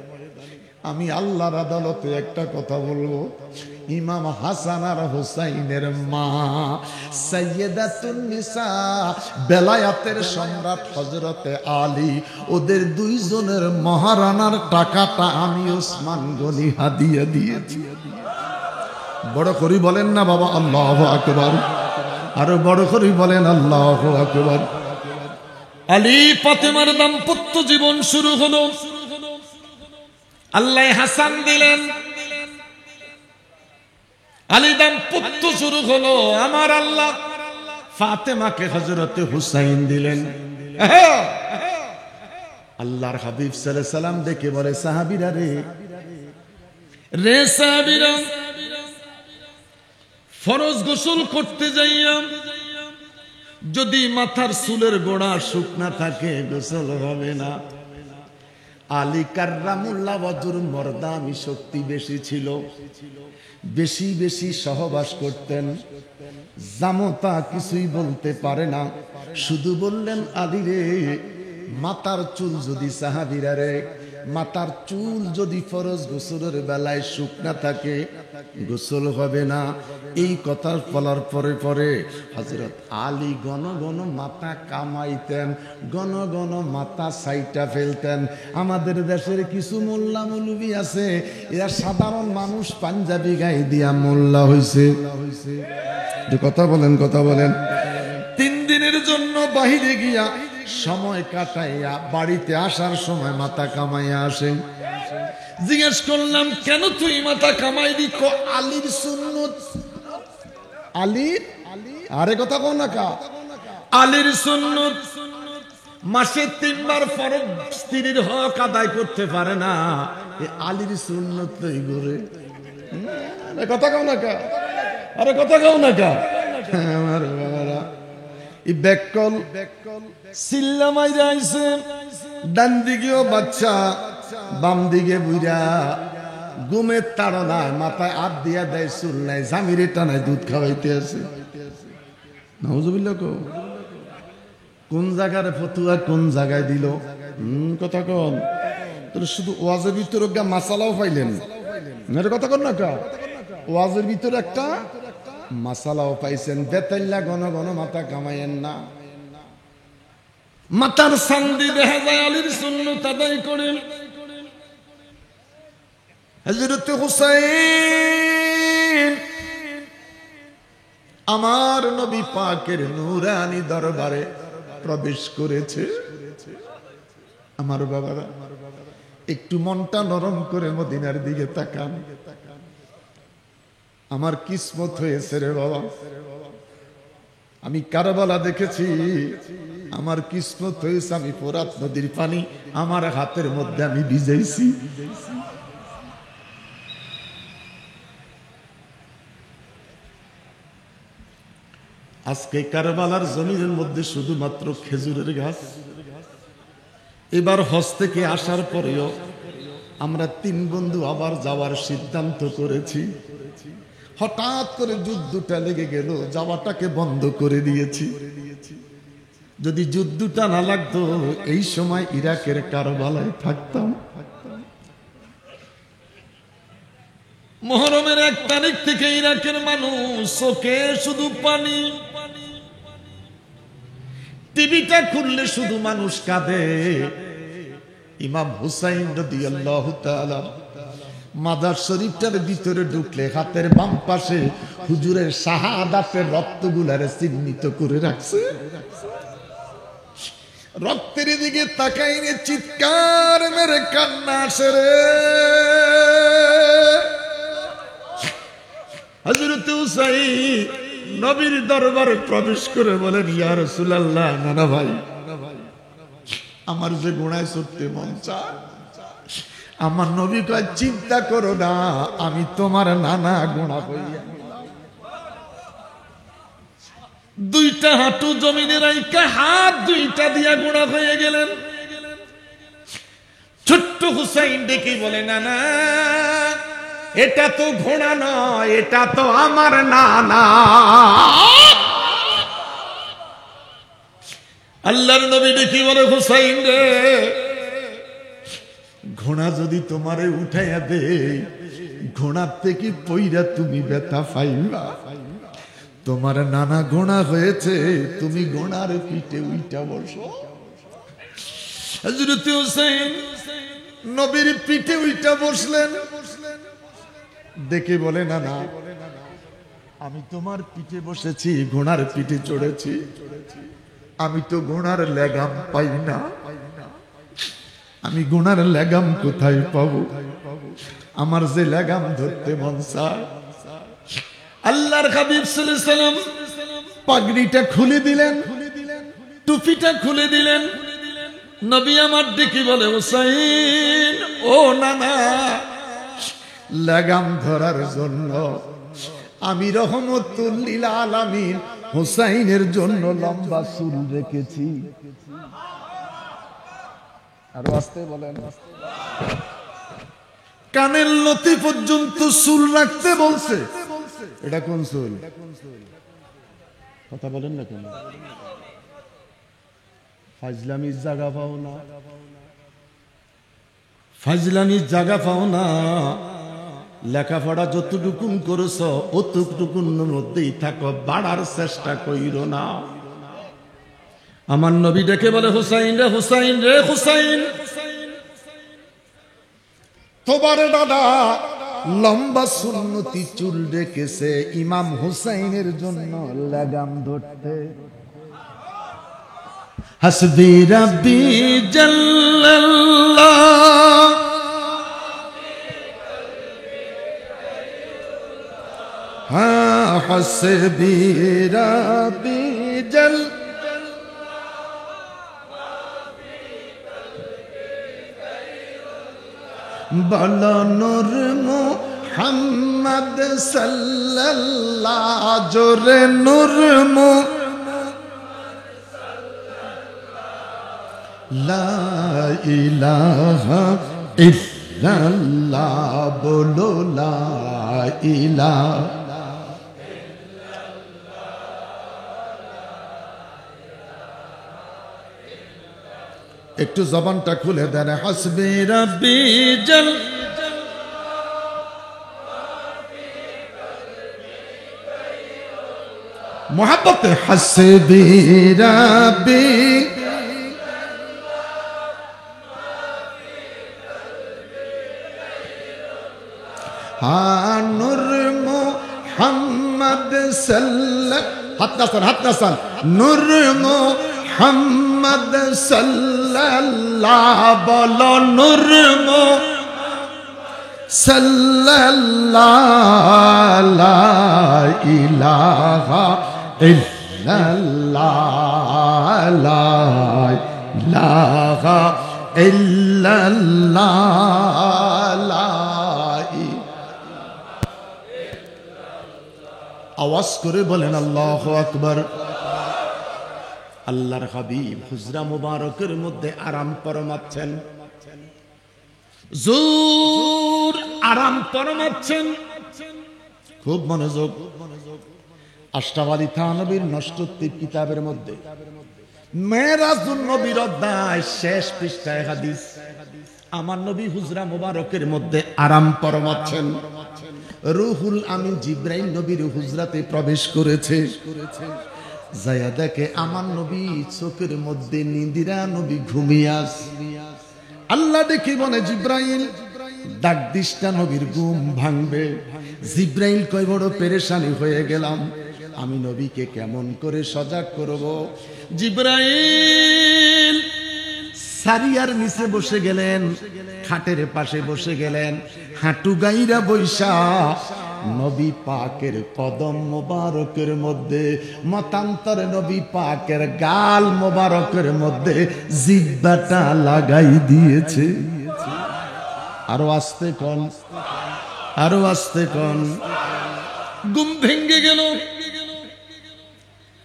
আমি আল্লাহর আদালতে একটা কথা বলবো। ইমাম হাসান আর হুসাইনের মা সাইয়্যিদাতুন নিসা, বেলায়াতের সম্রাট হযরতে আলী, ওদের দুইজনের মহারানার টাকাটা আমি ওসমান গনি হাদিয়া দিয়েছি। বড় করে বলেন না বাবা আল্লাহু আকবার, আরো বড় করে বলেন আল্লাহু আকবার। আলী ফাতেমার দাম্পত্য জীবন শুরু হলো। আল্লাহ হাসান দিলেন, আলী দাম্পত্য শুরু হলো। আমার আল্লাহ ফাতেমাকে হযরতে হুসাইন দিলেন। আল্লাহর হাবিব সাল্লাল্লাহু আলাইহি সাল্লাম দেখে বলে, সাহাবীরা রে সাহাবীরা, ফরজ গোসল করতে যাইয়া যদি মাথার চুলের গোড়া শুকনা থাকে গোসল হবে না। আলী কাররামুল্লাহ ওয়াজহুর মর্দামি শক্তি বেশি ছিল, বেশি বেশি সহবাস করতেন। জামতা কিছুই বলতে পারে না, শুধু বললেন, আলী রে, মাথার চুল যদি, সাহাবীরা রে, মাথার চুল যদি ফরজ গোসলের বেলায় শুকনা থাকে গোসল হবে না। এই কথা বলার পরে পরে হযরত আলী ঘন ঘন মাথা কামাইতেন, ঘন ঘন মাথা সাইটা ফেলতেন। আমাদের দেশের কিছু মোল্লা মৌলবি আছে, এরা সাধারণ মানুষ পাঞ্জাবি গায়ে দিয়া মোল্লা হইছে। কথা বলেন, কথা বলেন। 3 দিনের জন্য বাহিরে গিয়া সময় কাটাইয়া বাড়িতে আসার সময় মাথা কামাইয়া আসে। জিজ্ঞেস করলাম কেন তুই মাথা কামাইলি? আলীর সুন্নত। আলীর, আরে কথা কও না কা, আলীর সুন্নত। মাসে 3 বার ফরজ স্ত্রীর হক আদায় করতে পারে না, এ আলীর সুন্নত তৈ করে। আরে কথা কও না কা, আরে কথা কও না কা। আমার বাবারা এই বেকল সিল্লা মাইরা আইছে, ডান দিকেও বাচ্চা, বাম দিকে বুইরা, ঘুমের তাড়নায় মাথায় হাত দিয়া দেয়, চুল নাই, জামিরে টানায় দুধ খাওয়াইতে আছে। নাউজুবিল্লাহ কও। কোন জায়গার ফতুয়া কোন জায়গায় দিল? কথা কন। তোর শুধু ওয়াজের ভিতরে গা মাসালাও পাইলেন, কথা কন না কা। ওয়াজের ভিতরে একটা মাসালাও পাইছেন। বেতাল্লা ঘন ঘন মাথা কামাইয়েন না। মাথার সান্দি দেখা যায় আলীর সুন্নত আদায় করেন। হযরত হুসাইন আমার নবী পাকের নূরানি দরবারে প্রবেশ করেছে। আমার বাবারা একটু মনটা নরম করে মদিনার দিকে তাকান। আমার কিসমত হয়েছে রে বাবা, আমি কারবালা দেখেছি। আমার কিসমত হয়েছে আমি ফোরাত নদীর পানি আমার হাতের মধ্যে আমি ভিজাইছি। আজকে কারবালার জমিনের মধ্যে শুধুমাত্র খেজুরের গাছ। এবার হজ থেকে আসার পরেও আমরা 3 বন্ধু আবার যাওয়ার সিদ্ধান্ত করেছি। হঠাৎ করে যুদ্ধটা লেগে গেল, যাওয়াটাকে বন্ধ করে দিয়েছি। যদি যুদ্ধটা না লাগতো এই সময় ইরাকের কারবালায় থাকতাম। মুহররমের 1 তারিখ থেকে ইরাকের মানুষ চোখে শুধু পানি। টিভিটা খুললে শুধু মানুষ কাঁদে। ইমাম হুসাইন রাদিয়াল্লাহু তাআলা মাজার শরীফটার ভিতরে ঢুকলে হাতের বাম পাশে হুজুরের শাহাদাতের রক্তগুলারে চিহ্নিত করে রাখছে। রক্তের দিকে তাকাইলে চিৎকার মেরে কান্না আসে রে। হযরত হুসাইন নবীর দরবারে প্রবেশ করে বলেন, ইয়া রাসূলুল্লাহ, নানা ভাই, আমার যে গুনায় ছুটতে মন চায়। আমার নবী কয়, চিন্তা করো না, আমি তোমার নানা গুনাহ হইয়া। 2টা হাঁটু জমিনে রাইখা হাত 2টা দিয়া গুনাহ হয়ে গেলেন। ছোট্ট হুসাইন ডেকে বলে, নানা, এটা তো ঘোড়া নয়, এটা তো আমার নানা। আল্লাহর নবী ডেকে বলে, হুসাইন রে, ঘোড়া যদি তোমারে উঠাইয়া দে, ঘোড়ার থেকে পইরা তুমি ব্যথা পাইবা। তোমার নানা ঘোড়া হয়েছে, তুমি ঘোড়ার পিঠে উইঠা বসো। হযরত হুসাইন নবীর পিঠে উইঠা বসলেন। দেখে বলে, নানা, আমি তোমার পিঠে বসেছি, ঘোড়ার পিঠে চড়েছি, আমি তো ঘোড়ার লেগাম পাই না। আমি ঘোড়ার লেগাম কোথায় পাবো? আমার যে লেগাম ধরতে মন চায়। আল্লাহর হাবিব সাল্লাল্লাহু আলাইহি সাল্লাম পাগড়িটা খুলে দিলেন, টুপিটা খুলে দিলেন। নবী আমার ডেকে বলে, হুসাইন, ও নানা, লাগাম ধরার জন্য আমি রহমতুল লিল আলামিন হুসাইনের জন্য লম্বা চুল রেখেছি। আর আস্তে বলেন, কানের লতি পর্যন্ত চুল রাখতে বলছে। এটা কোন চুল? কথা বলেন না কেন? ফাজলামির জায়গা পাও না, ফাজলামির জায়গা পাও না। লেখাপড়া যতটুকুন করেছ অতটুকুন মধ্যেই থাকো, বাড়ার চেষ্টা কইরো না। আমার নবী ডেকে বলে, হুসাইন রে, হুসাইন রে, হুসাইন, তোমার দাদা লম্বা সুন্নতি চুল রেখেছে ইমাম হুসাইনের জন্য লাগাম ধরতে। হাসবি রাব্বি জাল্লাল্লাহ হ্যাঁ হাসবি রাব্বি জাল বলো নূর মুহাম্মদ সাল্লাল্লাহ জোরে নূর লা ইলাহা ইল্লাল্লাহ বলো লা ইলাহা একটু জবানটা খুলে দেন হাসবি রাব্বি জাল মোহাব্বতে হাসবি রাব্বি নূর মুহাম্মদ সাল্লাল্লাহু হাত নাসান নূর মুহাম্মদ সাল্লাল্লাহু বলো নূর সাল্লাল্লাহু লা ইলাহা ইল্লাল্লাহ লা ইলাহা ইল্লাল্লাহ আওয়াজ করে বলেন আল্লাহু আকবার। আল্লাহর হাবিব হুজরা মুবারকের মধ্যে আরাম ফরমাচ্ছেন, জোর আরাম ফরমাচ্ছেন, খুব মনোযোগ। আশরাফ আলী থানবীর নষ্টত্ব কিতাবের মধ্যে মেরাজুন নবীর অধ্যায় শেষ পৃষ্ঠায় হাদিস, আমার নবী হুজরা মুবারকের মধ্যে আরাম ফরমাচ্ছেন। রুহুল আমিন জিবরাইল নবীর হুজরাতে প্রবেশ করেছে, যায়া দেখে আমার নবী চোখের মধ্যে নিন্দিরা নবী ঘুমিয়ে আছে। আল্লাহ দেখি বলে জিবরাইল ডাক দিসটা নবীর ঘুম ভাঙবে। জিবরাইল কয় বড় পেরেশানি হয়ে গেলাম, আমি নবীকে কেমন করে সজাগ করব। জিবরাইল সারিয়ার নিচে বসে গেলেন, খাটের পাশে বসে গেলেন, হাঁটু গাইরা বৈশা নবী পাকের কদম মোবারকের মধ্যে, মতান্তরে নবী পাকের গাল মোবারকের মধ্যে জিহ্বাটা লাগাই দিয়েছে। আরো আস্তে কন, আরো আস্তে কন। ঘুম ভেঙ্গে গেল।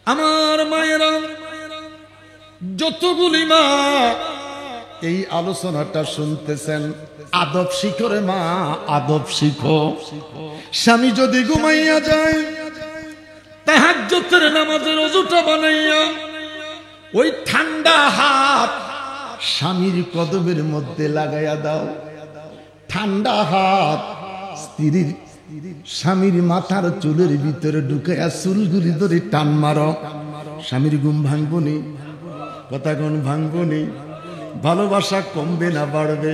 আমার মায়েরা, যতগুলি মা এই আলোচনাটা শুনতেছেন, আদব শিখো রে মা, আদব শিখো। স্বামী যদি ঘুমাইয়া যায়, তাহাজ্জুদের নামাজের ওযুটা বানাইয়া ওই ঠান্ডা হাত স্বামীর কদমের মধ্যে লাগাইয়া দাও। ঠান্ডা হাত স্ত্রীর স্বামীর মাথার চুলের ভিতরে ঢুকাইয়া চুলগুলি ধরে টান মারো। স্বামীর ঘুম ভাঙবনি, কথা কোন ভাঙবনি। ভালোবাসা কমবে না বাড়বে?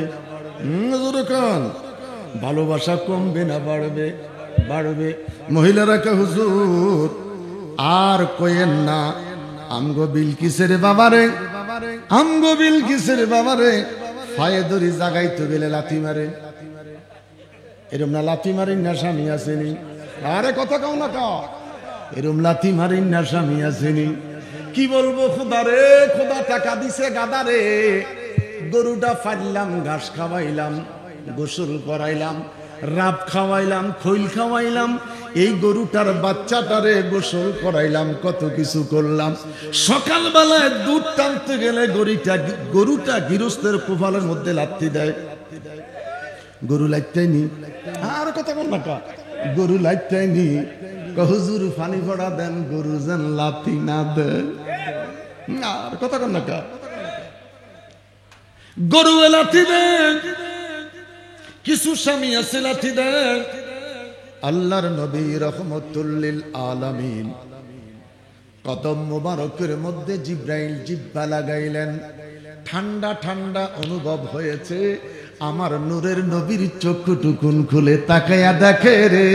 ভালোবাসা কমবে না বাড়বে? বাড়বে। মহিলারা কে হুজুর আর কইেন না, আমগো বিলকিসের বাবারে, আমগো বিলকিসের বাবারে ফায়ে ধরি জাগাইতে গেলে লাথি মারে। এরম না লাথি মারিন না স্বামী আসেনি? আরে কথা কও না কা, এরম লাথি মারিন না স্বামী আসেনি? কি বলবো খোদা রে, খোদা টাকা দিছে গাদা রে, গরুটা ফাইলাম, ঘাস খাওয়াইলাম, গোসল করাইলাম, রাব খাওয়াইলাম, খৈল খাওয়াইলাম, এই গরুটার বাচ্চাটারে গোসল করাইলাম, কত কিছু করলাম। সকালবেলায় দুধ টানতে গেলে গরুটা গৃহস্থের কোফালের মধ্যে লাথি দেয়। গরু লাইতাইনি, আর কথা বল না কা, গরু লাইতাইনি। হুজুর পানি ভরা দেন, গরু যেন লাথি না দেয়। আর কথা কন না কা, গরু লাথি দেন, কিছু স্বামী আছে লাথি দেন। আল্লাহর নবী রহমতুল লিল আলামিন কদম মুবারকের মধ্যে জিবরাইল জিহ্বা লাগাইলেন। ঠান্ডা ঠান্ডা অনুভব হয়েছে। আমার নূরের নবীর চক্ষুটুকুন খুলে তাকায়া দেখে রে,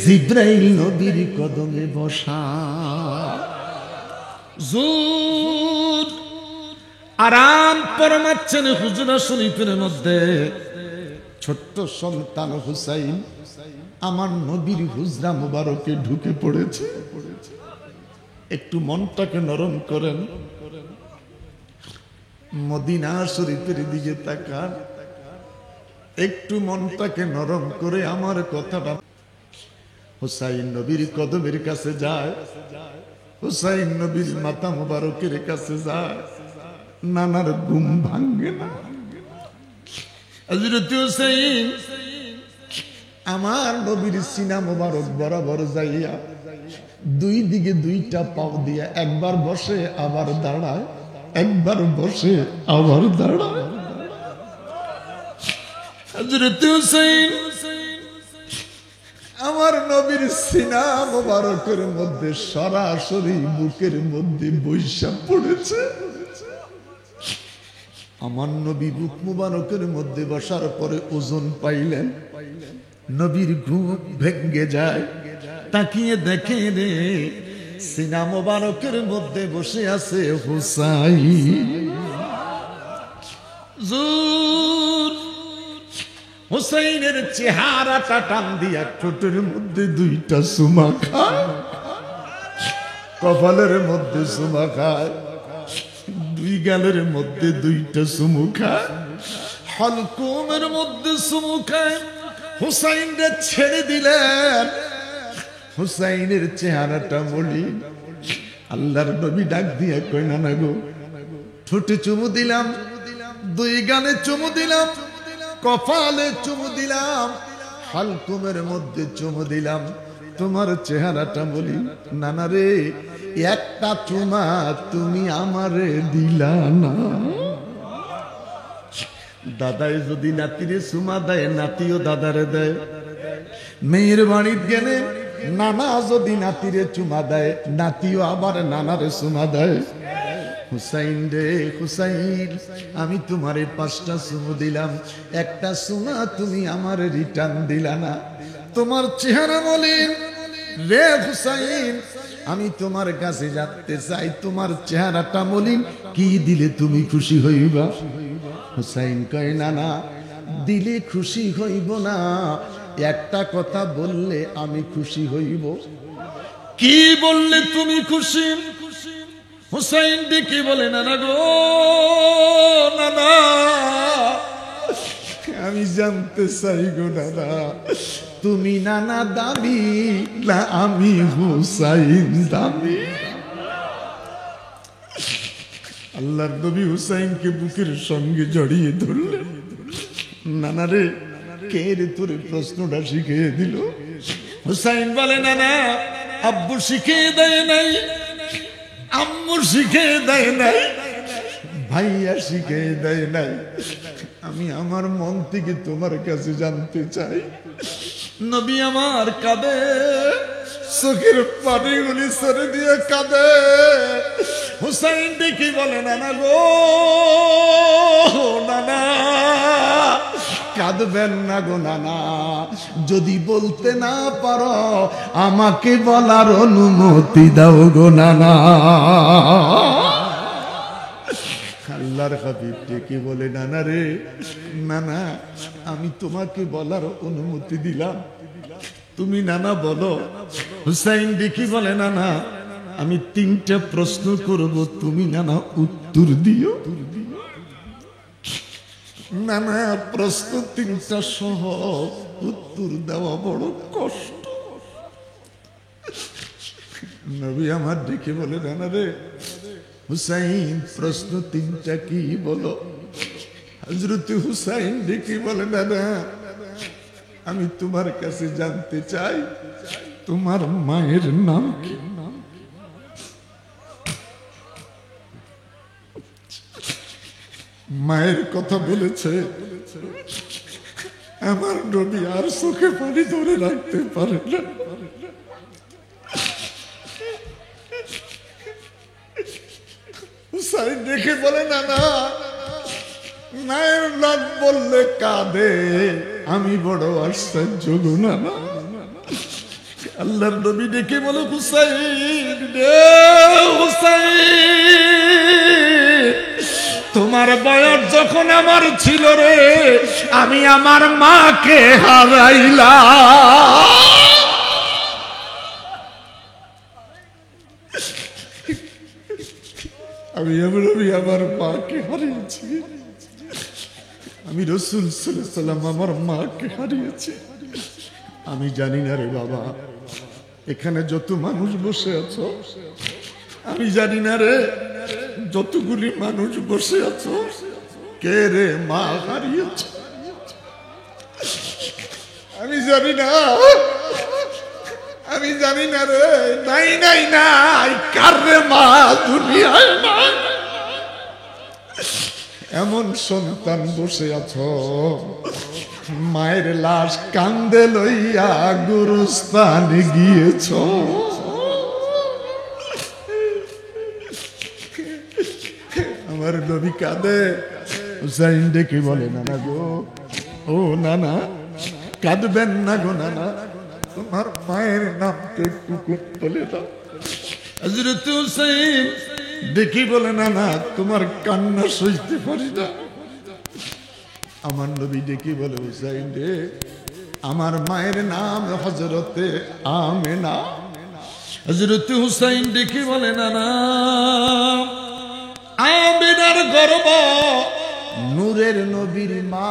জিবরাইল নবীর কদমে বসা। জোর আরাম ফরমাচ্ছেন হুজরা শরীফের মধ্যে। ছোট্ট সন্তান হুসাইন আমার নবীর হুজরা মুবারকে ঢুকে পড়েছে। একটু মনটাকে নরম করেন, মদিনা শরীফের দিকে তাকান, একটু মনটাকে নরম করে আমার কথাটা। হুসাইন নবীর কদমের কাছে যায়, হুসাইন নবীর মাথা মুবারকের কাছে যায়, নানার ঘুম ভাঙ্গে না। হযরত হুসাইন আমার নবীর সিনা মুবারক বরাবর যাইয়া দুই দিকে দুইটা পাও দিয়া একবার বসে আবার দাঁড়ায়, একবার বসে আবার দাঁড়ায়। হযরত হুসাইন আমার নবীর সিনা মুবারকের মধ্যে সরাসরি বুকের মধ্যে বৈশা পড়েছে। আমার নবী বুক মুবারকের মধ্যে বসার পরে ওজন পাইলেন, নবীর ঘুম ভেঙ্গে যায়। তাকিয়ে দেখে রে সিনা মুবারকের মধ্যে বসে আছে হুসাইন। হুসাইনের চেহারাটা টান দিয়া ঠোঁটের মধ্যে দুইটা চুমা খায়, কপালের মধ্যে চুমা খায়, দুই গালের মধ্যে দুইটা চুমু খায়, হলকুমের মধ্যে চুমু খায়। হুসাইনকে ছেড়ে দিলেন। হুসাইনের চেহারাটা মলিন। আল্লাহর নবী ডাক দিয়া কয়, নানা গো, ঠোঁটে চুমু দিলাম, দুই গালে চুমু দিলাম, কপালে চুমু দিলাম, হালকুমের মধ্যে চুমু দিলাম, তোমার চেহারাটা বলি নানা রে, একটা চুমা তুমি আমারে দিলা না। দাদাই যদি নাতিরে চুমা দেয়, নাতিও দাদারে দেয়। মেয়ের বাড়ির গেলে নানা যদি নাতিরে চুমা দেয়, নাতিও আবার নানারে চুমা দেয়। হুসাইন রে হুসাইন, আমি তোমারে 5টা চুমু দিলাম, একটা চুমা তুমি আমার রিটার্ন দিলা না। তোমার চেহারা মলিন রে হুসাইন, আমি তোমার কাছে যেতে চাই, তোমার চেহারাটা মলিন, কি দিলে তুমি খুশি হইবা? হুসাইন কয়, না না, দিলে খুশি হইব না, একটা কথা বললে আমি খুশি হইব। কি বললে তুমি খুশি? হুসাইন দেখি বলে, নানা গো, নানা আমি জানতে চাই গো নানা, তুমি নানা দাবি না আমি হুসাইন দাবি? আল্লাহর নবী হুসাইনকে বুকের সঙ্গে জড়িয়ে ধরলেন। নানা রে, কে রে তোর প্রশ্নটা শিখিয়ে দিল? হুসাইন বলে, নানা আব্বু শিখিয়ে দেয় নাই, আম্মু শিখে দেয় নাই, ভাইয়া শিখে দেয় নাই, আমি আমার মন থেকে তোমার কাছে জানতে চাই। নবী আমার কাঁদে, চোখের পানিগুলি সরে দিয়ে কাঁদে। হুসাইন দেখি বলে, নানা গো, নানা কাঁদবেন না গো নানা, যদি বলতে না পারো আমাকে বলার অনুমতি দাও গো নানা। আল্লাহর হাবিব ডেকে বলে, নানা রে, নানা আমি তোমাকে বলার অনুমতি দিলাম, তুমি নানা বলো। হুসাইন ডেকে বলে, নানা আমি 3টা প্রশ্ন করব, তুমি নানা উত্তর দিও। নানা প্রশ্ন 3টা সহজ, উত্তর দেওয়া বড় কষ্ট। নবী আমার ডেকে বলে, নানা রে হুসাইন প্রশ্ন 3টা কি বলো? হযরত হুসাইন ডেকে বলে, নানা আমি তোমার কাছে জানতে চাই, তোমার মায়ের নাম কি? মায়ের কথা বলেছে, আমার নবী আর চোখে পানি ধরে রাখতে পারে না। হুসাইন দেখে বলে, নানা মায়ের নাম বললে কাঁদে, আমি বড় আশ্চর্য গো নানা। আল্লাহর নবী ডেকে বলে, হুসাইন রে হুসাইন, তোমার বয়স যখন আমার ছিল রে, আমি আমার মাকে হারাইলাম। আমি আমার মাকে হারিয়েছি। আমি রাসূল সাল্লাল্লাহু আলাইহি ওয়াসাল্লাম আমার মাকে হারিয়েছি। আমি জানি না রে বাবা, এখানে যত মানুষ বসে আছো, আমি জানি না রে যতগুলি মানুষ বসে আছো, কে রে মা হারিয়েছে আমি জানি না। আমি জানি না রে, নাই নাই নাই, কার রে মা দুনিয়ায় নাই। এমন সন্তান বসে আছো, মায়ের লাশ কান্দে লইয়া গুরুস্থানে গিয়েছ। আমার নবী কাঁদে, হুসাইন ডেকে বলে নানা গো, ও নানা কাঁদবেন না গো নানা, তোমার মায়ের নামটা একটু বলে দাও। হযরত হুসাইন দেখি বলে নানা তোমার কান্না সইতে পারি না। আমার নবী ডেকে বলে হুসাইন রে, আমার মায়ের নাম হযরতে আমেনা। হযরত হুসাইন ডেকে বলে নানা, আমেনার গর্ভ নূরের নবীর মা।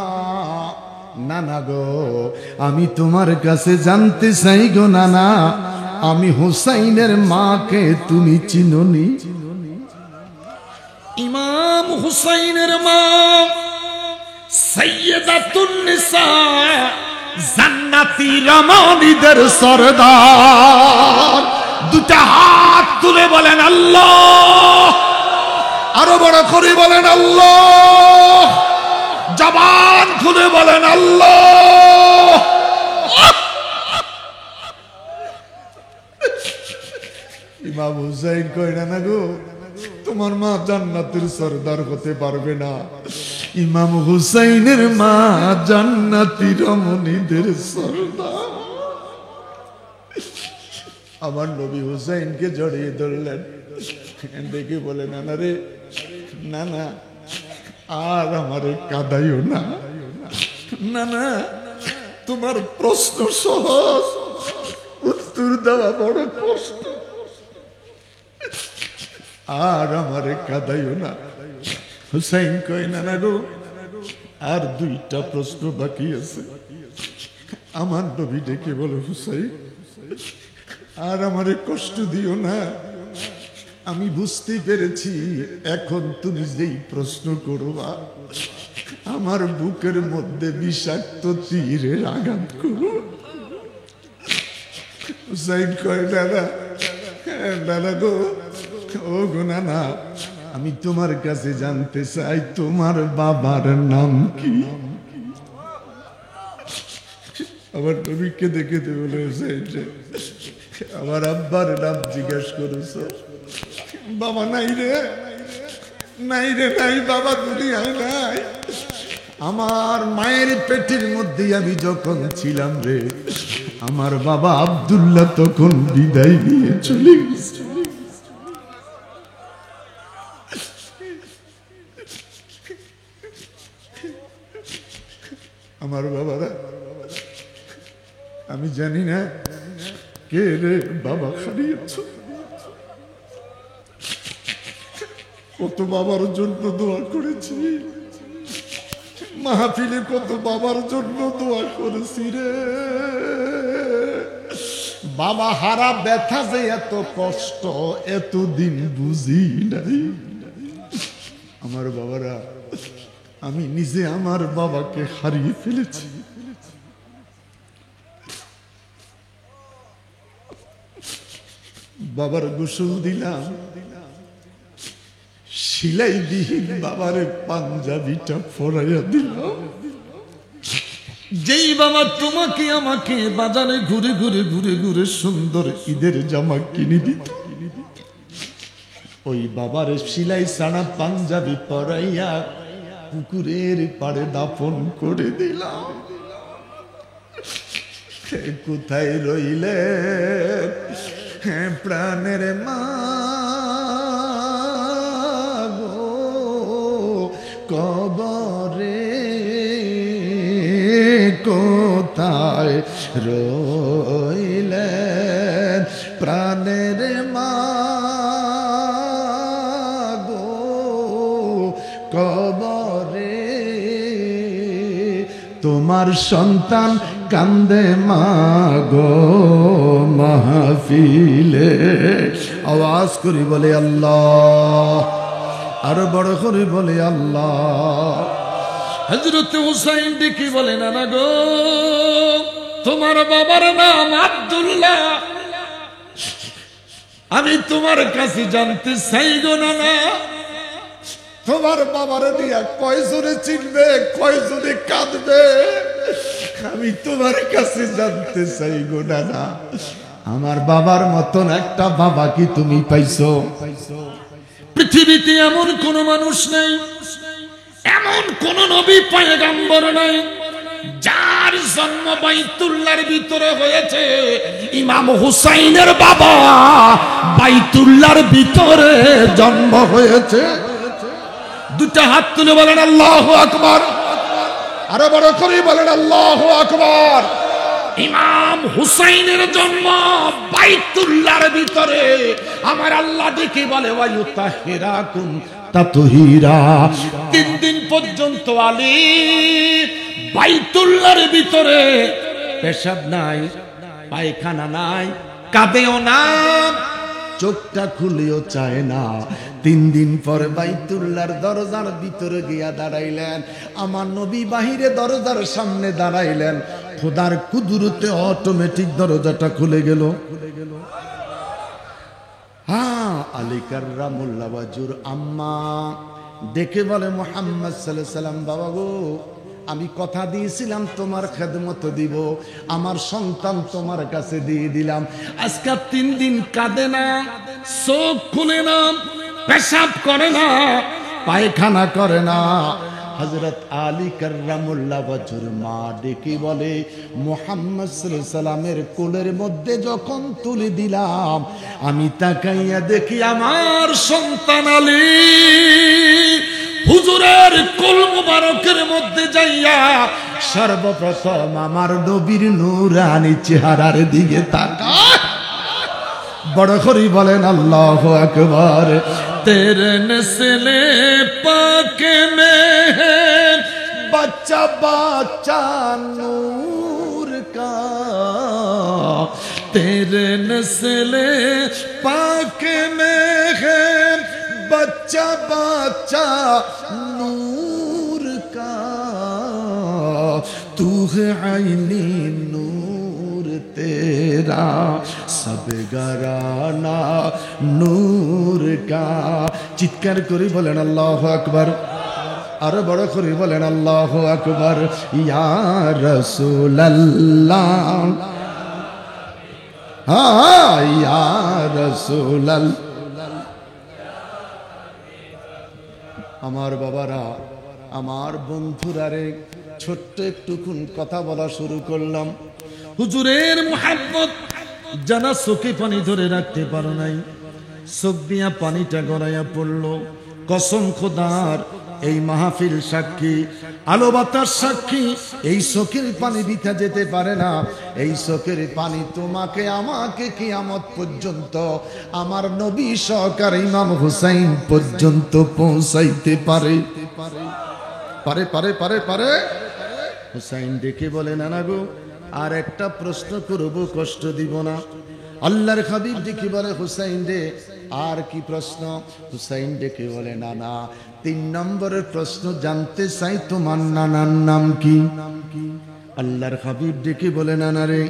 নানা গো, আমি তোমার কাছে জানতে চাই গো নানা, আমি হুসাইনের মাকে তুমি চিনোনি? ইমাম হুসাইনের মা সাইয়্যিদাতুন নিসা, জান্নাতি রমণীদের সরদার। দুটা হাত তুলে বলেন আল্লাহ, আরো বড় করে বলেন আল্লাহ, জবান খুলে বলেন আল্লাহ। ইমাম হুসাইন কই না গো, তোমার মা জান্নাতের সরদার হতে পারবে না। ইমাম হুসাইনের মা জান্নাতি রমণীদের সরদার। আমার নবী হুসাইনকে জড়িয়ে ধরলেন, দেখে বলে নানা রে, নানা আর আমারে কাঁদাইও না। নানা তোমার প্রশ্ন সহজ, উত্তর দেওয়া বড় কষ্ট, আর আমারে কাঁদাইও না। হুসাইন কয় নানা গো, আর দুইটা প্রশ্ন বাকি আছে। আমার নবী ডেকে বলে হুসাইন আর আমারে কষ্ট দিও না, আমি বুঝতে পেরেছি এখন তুমি যেই প্রশ্ন করবা আমার বুকের মধ্যে বিষাক্ত তীরের আঘাত করো। হুসাইন কয় নানা, নানা গো, ও গো নানা, আমি তোমার কাছে জানতে চাই তোমার বাবার নাম কি? আমার নবীকে দেখে বলে হুসাইন আমার আব্বার নাম জিজ্ঞেস করেছ? বাবা নাই রে, নাই রে, নাই বাবা দুনিয়ায় নাই। আমার মায়ের পেটের মধ্যে আমি যখন ছিলাম রে, আমার বাবা আব্দুল্লাহ তখন বিদায় নিয়ে চলে গেছে। আমার বাবারা, আমি জানি না কে রে বাবা হারিয়েছ। কত বাবার জন্য দোয়া করেছি, মাহফিলে কত বাবার জন্য দোয়া করেছি রে। বাবা হারা ব্যথা যে এত কষ্ট এতদিন বুঝি নাই। আমার বাবারা, আমি নিজে আমার বাবাকে হারিয়ে ফেলেছি। বাবার গোসল দিলাম, সিলাই বিহীন বাবারে পাঞ্জাবিটা পরাইয়া দিলাম। যেই বাবা তোমাকে আমাকে বাজারে ঘুরে ঘুরে ঘুরে ঘুরে সুন্দর ঈদের জামা কিনে দিত, ওই বাবার সিলাই ছাড়া পাঞ্জাবি পরাইয়া পুকুরের পাড়ে দাফন করে দিলাম। কোথায় রইলে প্রাণের মা গো, কবরে কোথায় রইলেন প্রাণের মা গো কবরে তোমার সন্তান কান্দে মা গো মাহফিলে আওয়াজ করি বলে আল্লাহ আরো বড় করে বলে আল্লাহ হযরত হুসাইন ডেকে বলে নানা গো তোমার বাবার নাম আব্দুল্লাহ আমি তোমার কাছে জানতে চাই গো নানা তোমার বাবার দিয়া কয়জনে চিনবে কয়জনে কাঁদবে আমি তোমার কাছে জানতে চাই গো নানা আমার বাবার মতন একটা বাবা কি তুমি পাইছো পৃথিবীতে এমন কোন মানুষ নাই এমন কোন নবী পয়গম্বর নাই যার জন্ম বাইতুল্লাহর ভিতরে হয়েছে ইমাম হুসাইনের বাবা বাইতুল্লাহর ভিতরে জন্ম হয়েছে দুটা হাত তুলে বলেন আল্লাহু আকবার আরো বড় করে বলেন আল্লাহু আকবার ইমাম হুসাইনের জন্ম বাইতুল্লাহর ভিতরে আমার আল্লাহ দেখে বলে ওয়ায়ুতাহিরাকুম তাতহীরা 3 দিন পর্যন্ত আলী বাইতুল্লাহর ভিতরে পেশাব নাই পায়খানা নাই কাঁদেও না চোখটা খুলেও চায় না 3 দিন পর বাইতুল্লাহর দরজার ভিতরে গিয়া দাঁড়াইলেন আমার নবী বাহিরে দরজার সামনে দাঁড়াইলেন খোদার কুদরতে অটোমেটিক দরজাটা খুলে গেল হ্যাঁ আলী কাররামুল্লাহ ওয়াজুর আম্মা দেখে বলে মুহাম্মদ সাল্লাল্লাহু আলাইহি সাল্লাম বাবা গো আমি কথা দিয়েছিলাম তোমার খেদমত দিব আমার সন্তান তোমার কাছে দিয়ে দিলাম আজকে 3 দিন কাঁদে না চোখ খুলে না পেশাব করে না পায়খানা করে না হযরত আলী কাররামুল্লাহ ওয়াজহুর মা ডেকে বলে মুহাম্মদ সাল্লাল্লাহু আলাইহি সাল্লামের কোলের মধ্যে যখন তুলে দিলাম আমি তাকাইয়া দেখি আমার সন্তান আলী হুজুরের কোল মুবারকের মধ্যে যাইয়া সর্বপ্রথম আমার নবীর নূরানি চেহারার দিকে তাকায় বড় করে বলেন আল্লাহু আকবার তেরে নসলে পাক মে बच्चा बच्चा नूर का तेरे नस्ले पाक में है बच्चा बच्चा नूर का तू है आईनी नूर तेरा सब घराना नूर का चित्कार करी बोलेन अल्लाहु अकबर আরো বড় করে বলেন আল্লাহু আকবার ইয়া রাসূলুল্লাহ হ্যাঁ ইয়া রাসূলুল্লাহ আমার বাবারা আমার বন্ধুরা রে ছোট্ট একটুকুন কথা বলা শুরু করলাম হুজুরের মুহাব্বত জানা চোখে পানি ধরে রাখতে পারো নাই চোখ দিয়া পানিটা গড়াইয়া পড়লো কসম খোদার এই মাহফিল সাক্ষী আলো বাতাস সাক্ষী এই চোখের পানি বৃথা যেতে পারে না এই চোখের পানি তোমাকে আমাকে কিয়ামত পর্যন্ত আমার নবী সহকার ইমাম হুসাইন পর্যন্ত পৌঁছাইতে পারে পারে পারে পারে পারে হুসাইন দেখে বলে নানা গো আর একটা প্রশ্ন করব কষ্ট দিব না আল্লাহর হাবিব দেখে বলে হুসাইন রে আর কি প্রশ্ন হুসাইন ডেকে বলে নানা 3 নম্বরের প্রশ্ন জানতে চাই তোমার নানার নাম কি আল্লাহর হাবিব ডেকে বলে নানা রে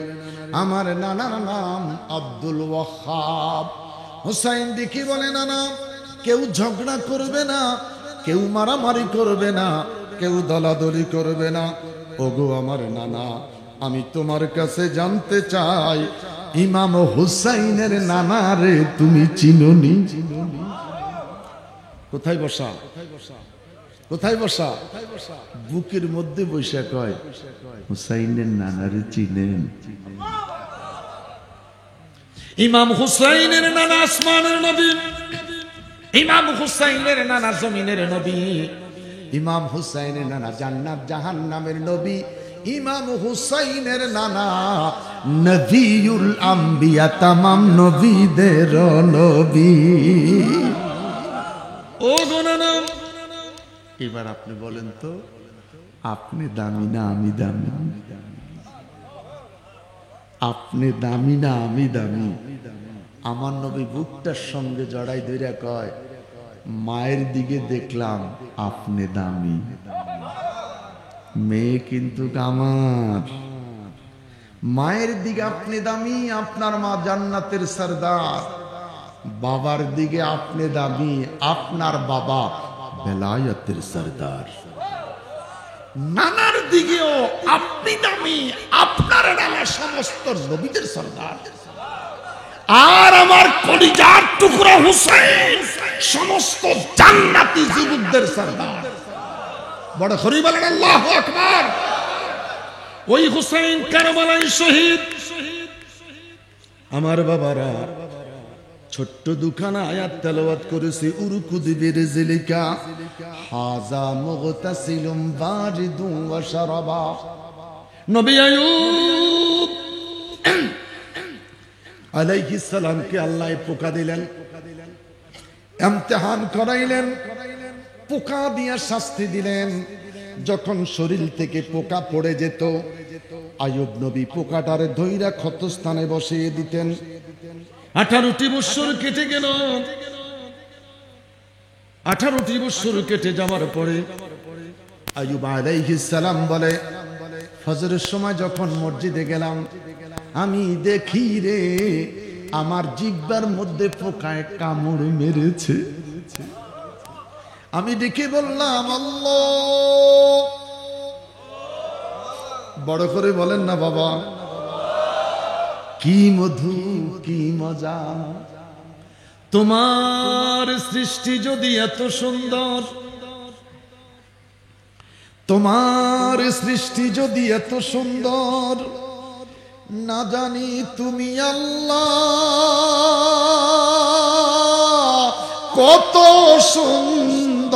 আমার নানার নাম আব্দুল ওয়াহাব হুসাইন ডেকে বলে নানা কেউ ঝগড়া করবে না কেউ মারামারি করবে না কেউ দলাদলি করবে না ওগো আমার নানা আমি তোমার কাছে জানতে চাই ইমাম হুসাইনের নানা রে তুমি চিনোনি কোথায় বসা কোথায় বসা বুকের মধ্যে বসে কয় হুসাইনের নানা রে চিনেন ইমাম হুসাইনের নানা আসমানের নবী ইমাম হুসাইনের নানা জমিনের নবী ইমাম হুসাইনের নানা জান্নাত জাহান্নামের নবী, ইমাম হুসাইনের নানা নবিউল আম্বিয়া, তামাম নবীদের নবী। ও গোনানা, এবার আপনি বলেন তো, আপনি দামি না আমি দামি? আপনি দামি না আমি দামি? আমার নবী বুকটার সঙ্গে জড়াই ধরে কয়, মায়ের দিকে দেখলাম আপনি দামি, মেয়ে কিন্তু আমার। মায়ের দিকে আপনি দামি, আপনার মা জান্নাতের সরদার। বাবার দিকে আপনি দামি, আপনার বাবা বেলায়েতের সরদার। নানার দিকেও আপনি দামি, আপনার নানা সমস্ত নবীদের সরদার। আর আমার কলিজার টুকরা হুসাইন সমস্ত জান্নাতি যুবকদের সরদার। বড় খরি বলেন আল্লাহু আকবার। ওই হুসাইন কারবালায় শহীদ। আমার বাবারা, ছোট্ট দুখানা আয়াত তেলাওয়াত করেছি, উরকুদ বিরজিলিকা হাযা মুগতাসিলুম বারিদুন ওয়া শারাবা। নবী আইয়ুব আলাইহিস সালামকে আল্লাহ পোকা দিলেন, ইমতিহান করাইলেন, পোকা দিয়ে শাস্তি দিলেন। যখন শরীর থেকে পোকা পড়ে যেত, আইয়ুব নবী পোকাটারে ধইরা ক্ষতস্থানে বসিয়ে দিতেন। 18টি বছর কেটে গেল। 18টি বছর কেটে যাওয়ার পরে আইয়ুব আলাইহিস সালাম বলে, ফজরের সময় যখন মসজিদে গেলাম, আমি দেখি রে আমার জিহ্বার মধ্যে পোকায় কামড় মেরেছে। আমি দেখে বললাম, আল্লাহ। বড় করে বলেন না বাবা, কি মধু কি মজা। তোমার সৃষ্টি যদি এত সুন্দর, তোমার সৃষ্টি যদি এত সুন্দর, না জানি তুমি আল্লাহ কত সুন্দর।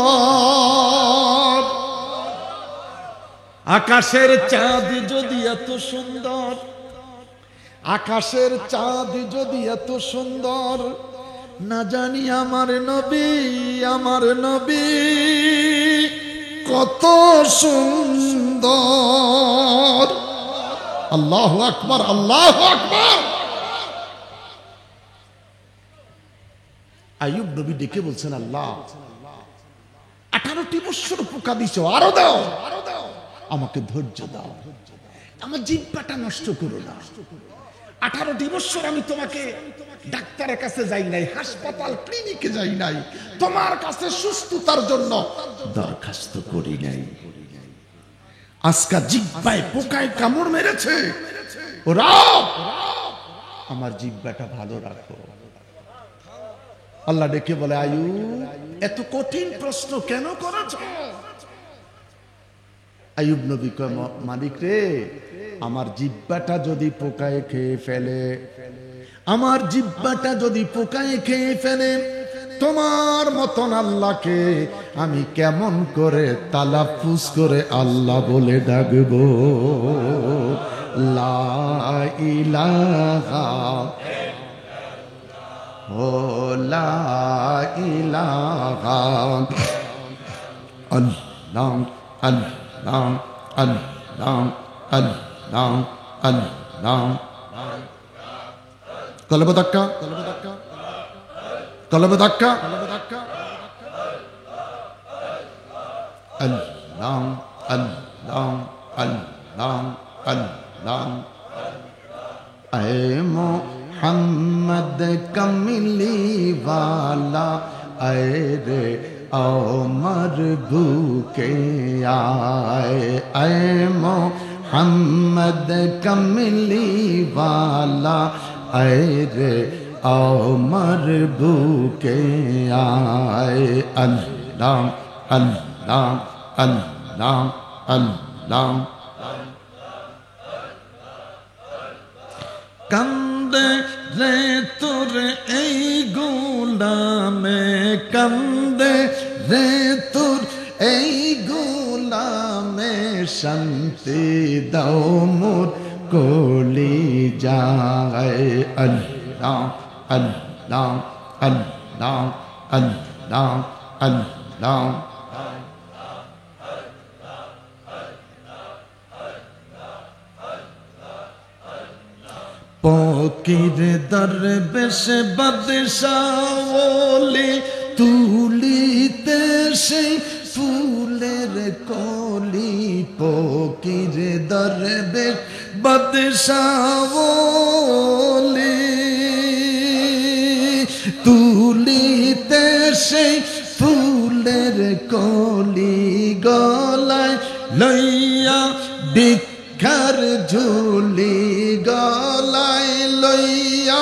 আকাশের চাঁদ যদি এত সুন্দর, আকাশের চাঁদ যদি এত সুন্দর, না জানি আমার নবী, আমার নবী কত সুন্দর। আল্লাহু আকবার, আল্লাহু আকবার। আইয়ুব নবী ডেকে বলছেন, আল্লাহ 18টি বছর পোকা দিছো, আরো দাও, আমাকে ধৈর্য দাও, আমার জিহ্বাটা নষ্ট করো না। 18টি বছর আমি তোমাকে ডাক্তারের কাছে যাই নাই, হাসপাতাল ক্লিনিকে যাই নাই, তোমার কাছে সুস্থতার জন্য দরখাস্ত করি নাই। আজকা জিহ্বায় পোকায় কামড় মেরেছে, ও রব আমার জিহ্বাটা ভালো রাখো। আল্লাহ ডেকে বলে, আইয়ুব এত কঠিন প্রশ্ন কেন করেছ? আইয়ুব নবী কয়, মালিক রে, আমার জিহ্বাটা যদি পোকায় খেয়ে ফেলে, আমার জিহ্বাটা যদি পোকায় খেয়ে ফেলে, তোমার মতন আল্লাহকে আমি কেমন করে তালাফুজ করে আল্লাহ বলে ডাকবো? লা ইলাহা ও লা ইলাহা আল্লাহ আল্লাহ আল্লাহ আল্লাহ আল্লাহ। কলবে ধাক্কা, কলবে ধাক্কা। আল্লাহ আল্লাহ আল্লাহ আল্লাহ। এ মোহাম্মদ কমলি वाला आए रे अमर भूखे आए। ऐ मोहम्मद कमली वाला आए रे अमर भूखे आए। अल्लाह अल्लाह अल्लाह अल्लाह। कंदे रे तुर ए गोलामे कंदे रे तुर ए শান্তি দাও মোর কলি যায় আল্লাহ আল্লাহ আল্লাহ আল্লাহ আল্লাহ ফকির দরবেশ বাদশাহ ওলি তুলিতে সেই ফুলের কলি ফকির দরবেশ বাদশাহ ওলি তুলিতে সেই ফুলের কলি গলায় লইয়া ভিক্ষার ঝুলি গলায় লইয়া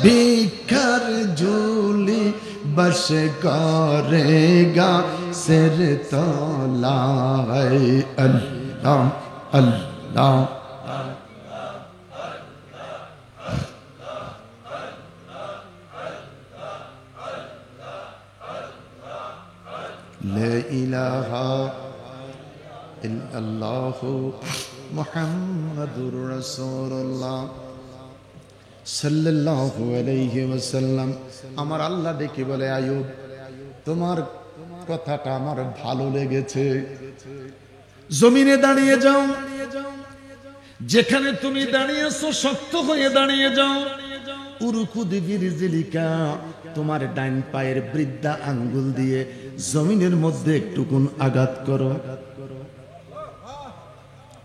ভিক্ষার ঝুলি বস করে গাছের তলায় আল্লাহ আল্লাহ লা ইলাহা ইল্লাল্লাহু মুহাম্মাদুর রাসূলুল্লাহ সাল্লাল্লাহু আলাইহি ওয়াসাল্লাম। আমার আল্লাহ ডেকে বলে, আইয়ুব তোমার কথাটা আমার ভালো লেগেছে, জমিনে দাঁড়িয়ে যাও, যেখানে তুমি দাঁড়িয়েছো শক্ত হয়ে দাঁড়িয়ে যাও। উরুকুদি বিরিজিলিকা, তোমার ডাইন পায়ের বৃদ্ধা আঙ্গুল দিয়ে জমিনের মধ্যে একটুকুন আঘাত করো।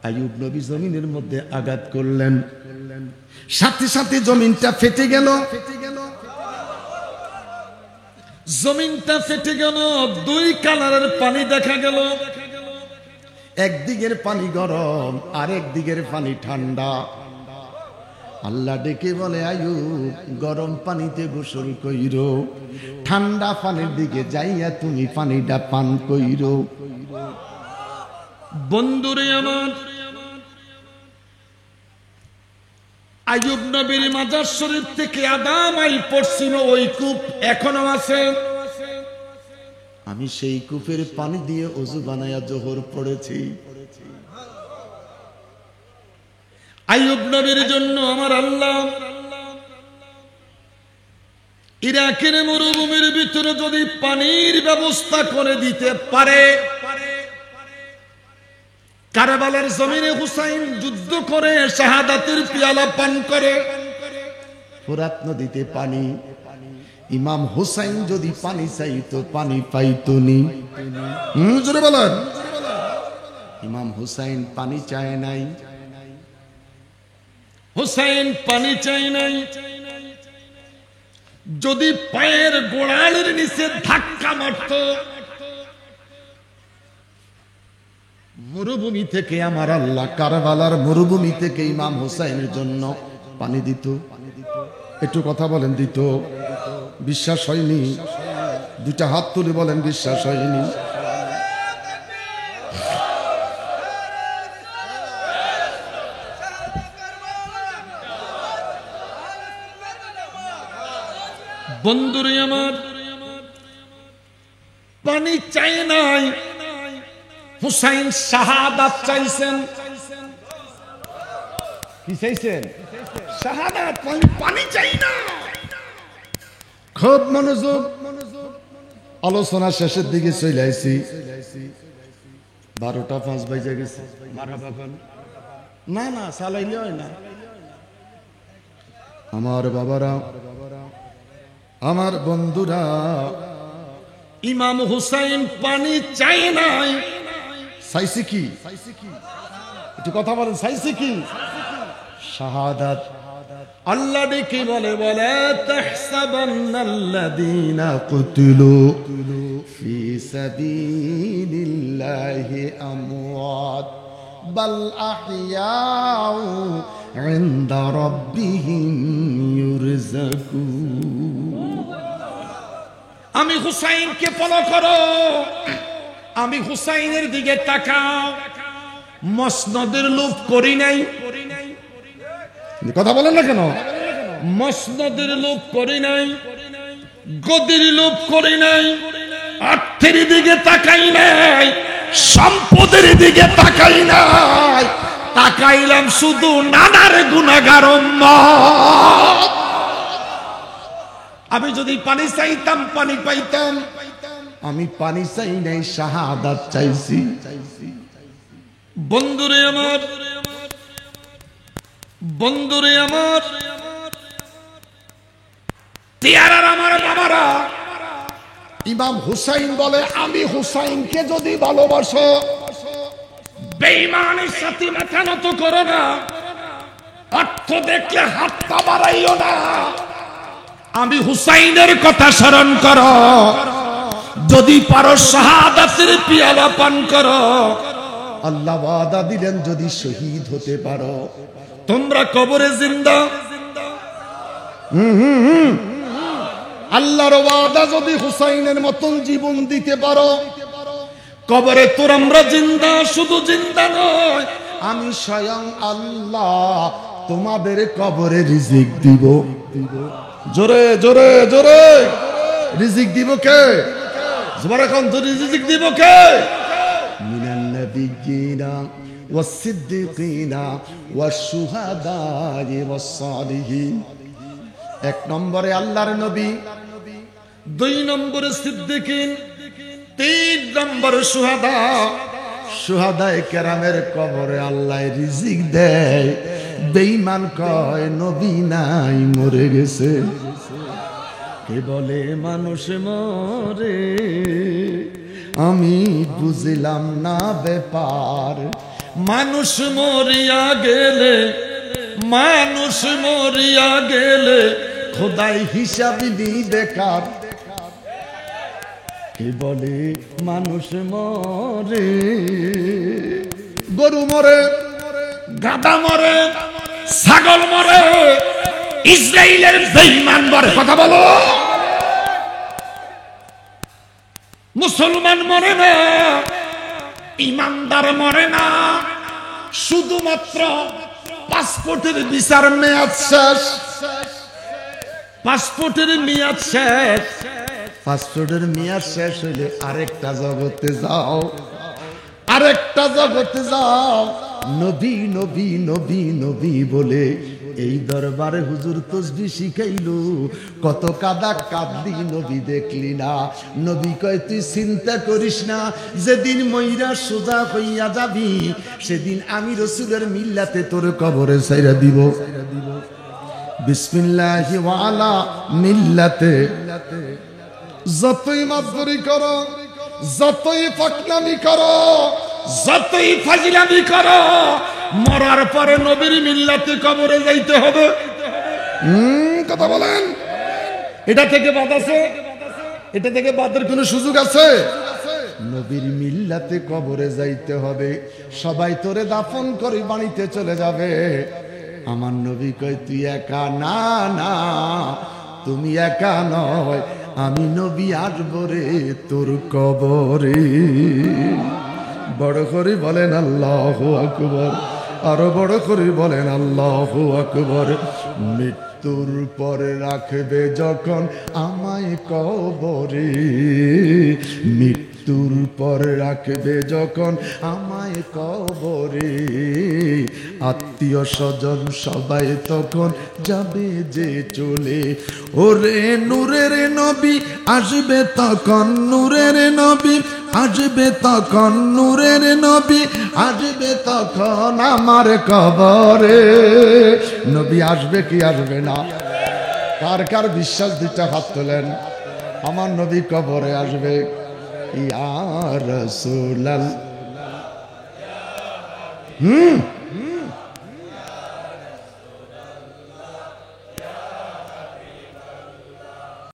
আইয়ুব নবী জমিনের মধ্যে আঘাত করলেন, সাথে সাথে জমিনটা ফেটে গেল। জমিনটা ফেটে গেল, দুই কালারের পানি দেখা গেল। একদিকের পানি গরম, আর একদিকের পানি ঠান্ডা। আল্লাহ ডেকে বলে, আইয়ুব গরম পানিতে গোসল কইরো, ঠান্ডা পানির দিকে যাইয়া তুমি পানিটা পান কইরো। বন্ধুরে আমার, আইয়ুব নবীর মাজার শরীফ থেকে আধা মাইল পশ্চিম ওই কূপ এখনো আছে। আমি সেই কূপের পানি দিয়ে ওযু বানায়া জোহর পড়েছি। আইয়ুব নবীর জন্য আমার আল্লাহ ইরাকের মরুভূমির ভিতরে যদি পানির ব্যবস্থা করে দিতে পারে, কারবালার জমিনে হুসাইন যুদ্ধ করে শাহাদাতের পিয়ালা পান করে, ফোরাত নদীতে পানি, ইমাম হুসাইন যদি পানি চাইতো পানি পাইতো নি। জোরে বলেন, ইমাম হুসাইন পানি চায় নাই, হুসাইন পানি চায় নাই। যদি পায়ের গোড়ালির নিচে ধাক্কা মারত, মরুভূমি থেকে আমার আল্লাহ কারবালার মরুভূমি থেকে ইমাম হুসাইনের জন্য পানি দিত। একটু কথা বলেন, দিত। বিশ্বাস হয়নি? দুটা হাত তুলে বলেন বিশ্বাস হয়নি? বন্ধুরে আমার, পানি চাই নাই, হুসাইন শাহাদাত চাইছেন। কি চাইছেন? শাহাদাত। পানি চাই না। খুব মনোযোগ। আলোচনা শেষের দিকে চলে আইছি, 12টা 5 বাজে গেছে। না না চালাইলে হয় না। আমার বাবারা, আমার বন্ধুরা, ইমাম হুসাইন পানি চাই নাই, চাইছে কি? একটু কথা বলেন, চাইছে কি? শাহাদাত। আল্লাহ ডেকে বলে, ওয়ালা তাহসাবান্নাল্লাযীনা কুতিলু ফি সাবিলিল্লাহি আমওয়াত বাল আহইয়াউ ইনদা রাব্বিহিম ইউরযাকুন। আমি হুসাইনকে ফলো করো, আমি হুসাইনের দিকে তাকাও। মসনদের লোভ করি নাই। কথা বলেন না কেন? মসনদের লোভ করি নাই, গদির লোভ করি নাই, অর্থের দিকে তাকাই নাই, সম্পদের দিকে তাকাই নাই, তাকাইলাম শুধু নানার গুনাহগার উম্মত। আমি যদি পানি চাইতাম পানি পাইতাম, আমি পানি চাই নাই, শাহাদাত চাইছি। বন্ধুরে আমার, বন্ধুরে আমার, তিয়ারার আমার বাবারা, ইমাম হুসাইন বলে আমি হুসাইনকে যদি ভালোবাসো, বেঈমানের সাথে মাথা নত করো না, অর্থ দেখলে হাতটা বাড়াইও না, আমি হুসাইনের কথা স্মরণ করো, যদি পারো শাহাদাতের পিয়ালা পান করো। আল্লাহ ওয়াদা দিলেন যদি শহীদ হতে পারো তোমরা কবরে জিন্দা। আল্লাহর ওয়াদা যদি হুসাইনের মতন জীবন দিতে পারো, কবরে তোর আমরা জিন্দা, শুধু জিন্দা নয়, আমি স্বয়ং আল্লাহ তোমাদের কবরে রিজিক দিব। জোরে জোরে জোরে রিজিক দিব কে? জোরে কোন তো রিজিক দিব কে? মিনান নাবিয়িনা ওয়াস সিদ্দিকিনা ওয়াস শুহাদায়ে ওয়াস সালিহিন। এক নম্বরে আল্লাহর নবী, দুই নম্বরে সিদ্দিকিন, তিন নম্বরে শুহাদা। শুহাদায়ে কেরামের কবরে আল্লাহ রিজিক দেয়। বেঈমান কয় নবী নাই, মরে গেছে। কে বলে মানুষ মরে, আমি বুঝলাম না ব্যাপার। মানুষ মরিয়া গেলে, মানুষ মরিয়া গেলে খোদাই হিসাব দিবে কার। কে বলে মানুষ মরে, গরু মরে, গাধা মরে, ছাগল মরে, ইসরাইলের বেঈমান মরে। কথা বলো, মুসলমান মরে না, ইমানদার মরে না, শুধুমাত্র পাসপোর্টের ভিসার মেয়াদ শেষ। পাসপোর্টের মেয়াদ শেষ, পাসপোর্টের মেয়াদ শেষ হইলে আরেকটা জগতে যাও, আরেকটা জগতে যাও। নবী নবী নবী নবী বলে এই দরবারে হুজুর তসবিহ শিখাইলো, কত কাদা কাঁদলি নবী দেখলি না। নবী কয় তুই চিন্তা করিস না, যেদিন মইরা সোজা হইয়া যাবি সেদিন আমি রসুলের মিল্লাতে তোর কবরে ছাইরা দিব। বিসমিল্লাহি ওয়া আলা মিল্লাতে। যতই মাতবরি করো, যতই ফাকনামি করো, যতই ফাজিলামি করো, মরার পরে নবীর মিল্লাতে কবরে যাইতে হবে। কথা বলেন, এটা থেকে বাদ আছে? এটা থেকে বাদের কোনো সুযোগ আছে? নবীর মিল্লাতে কবরে যাইতে হবে। সবাই তোরে দাফন করে বাড়িতে চলে যাবে। আমার নবী কয় তুই একা না, না তুমি একা নয়, আমি নবী আসবো রে তোর কবরে। বড় করে বলেন আল্লাহু আকবার, আরো বড় করে বলেন আল্লাহু আকবার। মৃত্যুর পরে রাখবে যখন আমায় কবরে, মৃত্যুর পরে রাখবে যখন আমায় কবরে, আত্মীয় স্বজন সবাই তখন যাবে যে চলে। ওরে নূরের নবী আসবে তখন, নূরের নবী আসবে তখন, নূরের নবী আসবে তখন আমার কবরে। নবী আসবে কি আসবে না? কার কার বিশ্বাস দিতে হাত তোলেন। আমার নবী কবরে আসবে। ইয়া রাসূলাল্লাহ।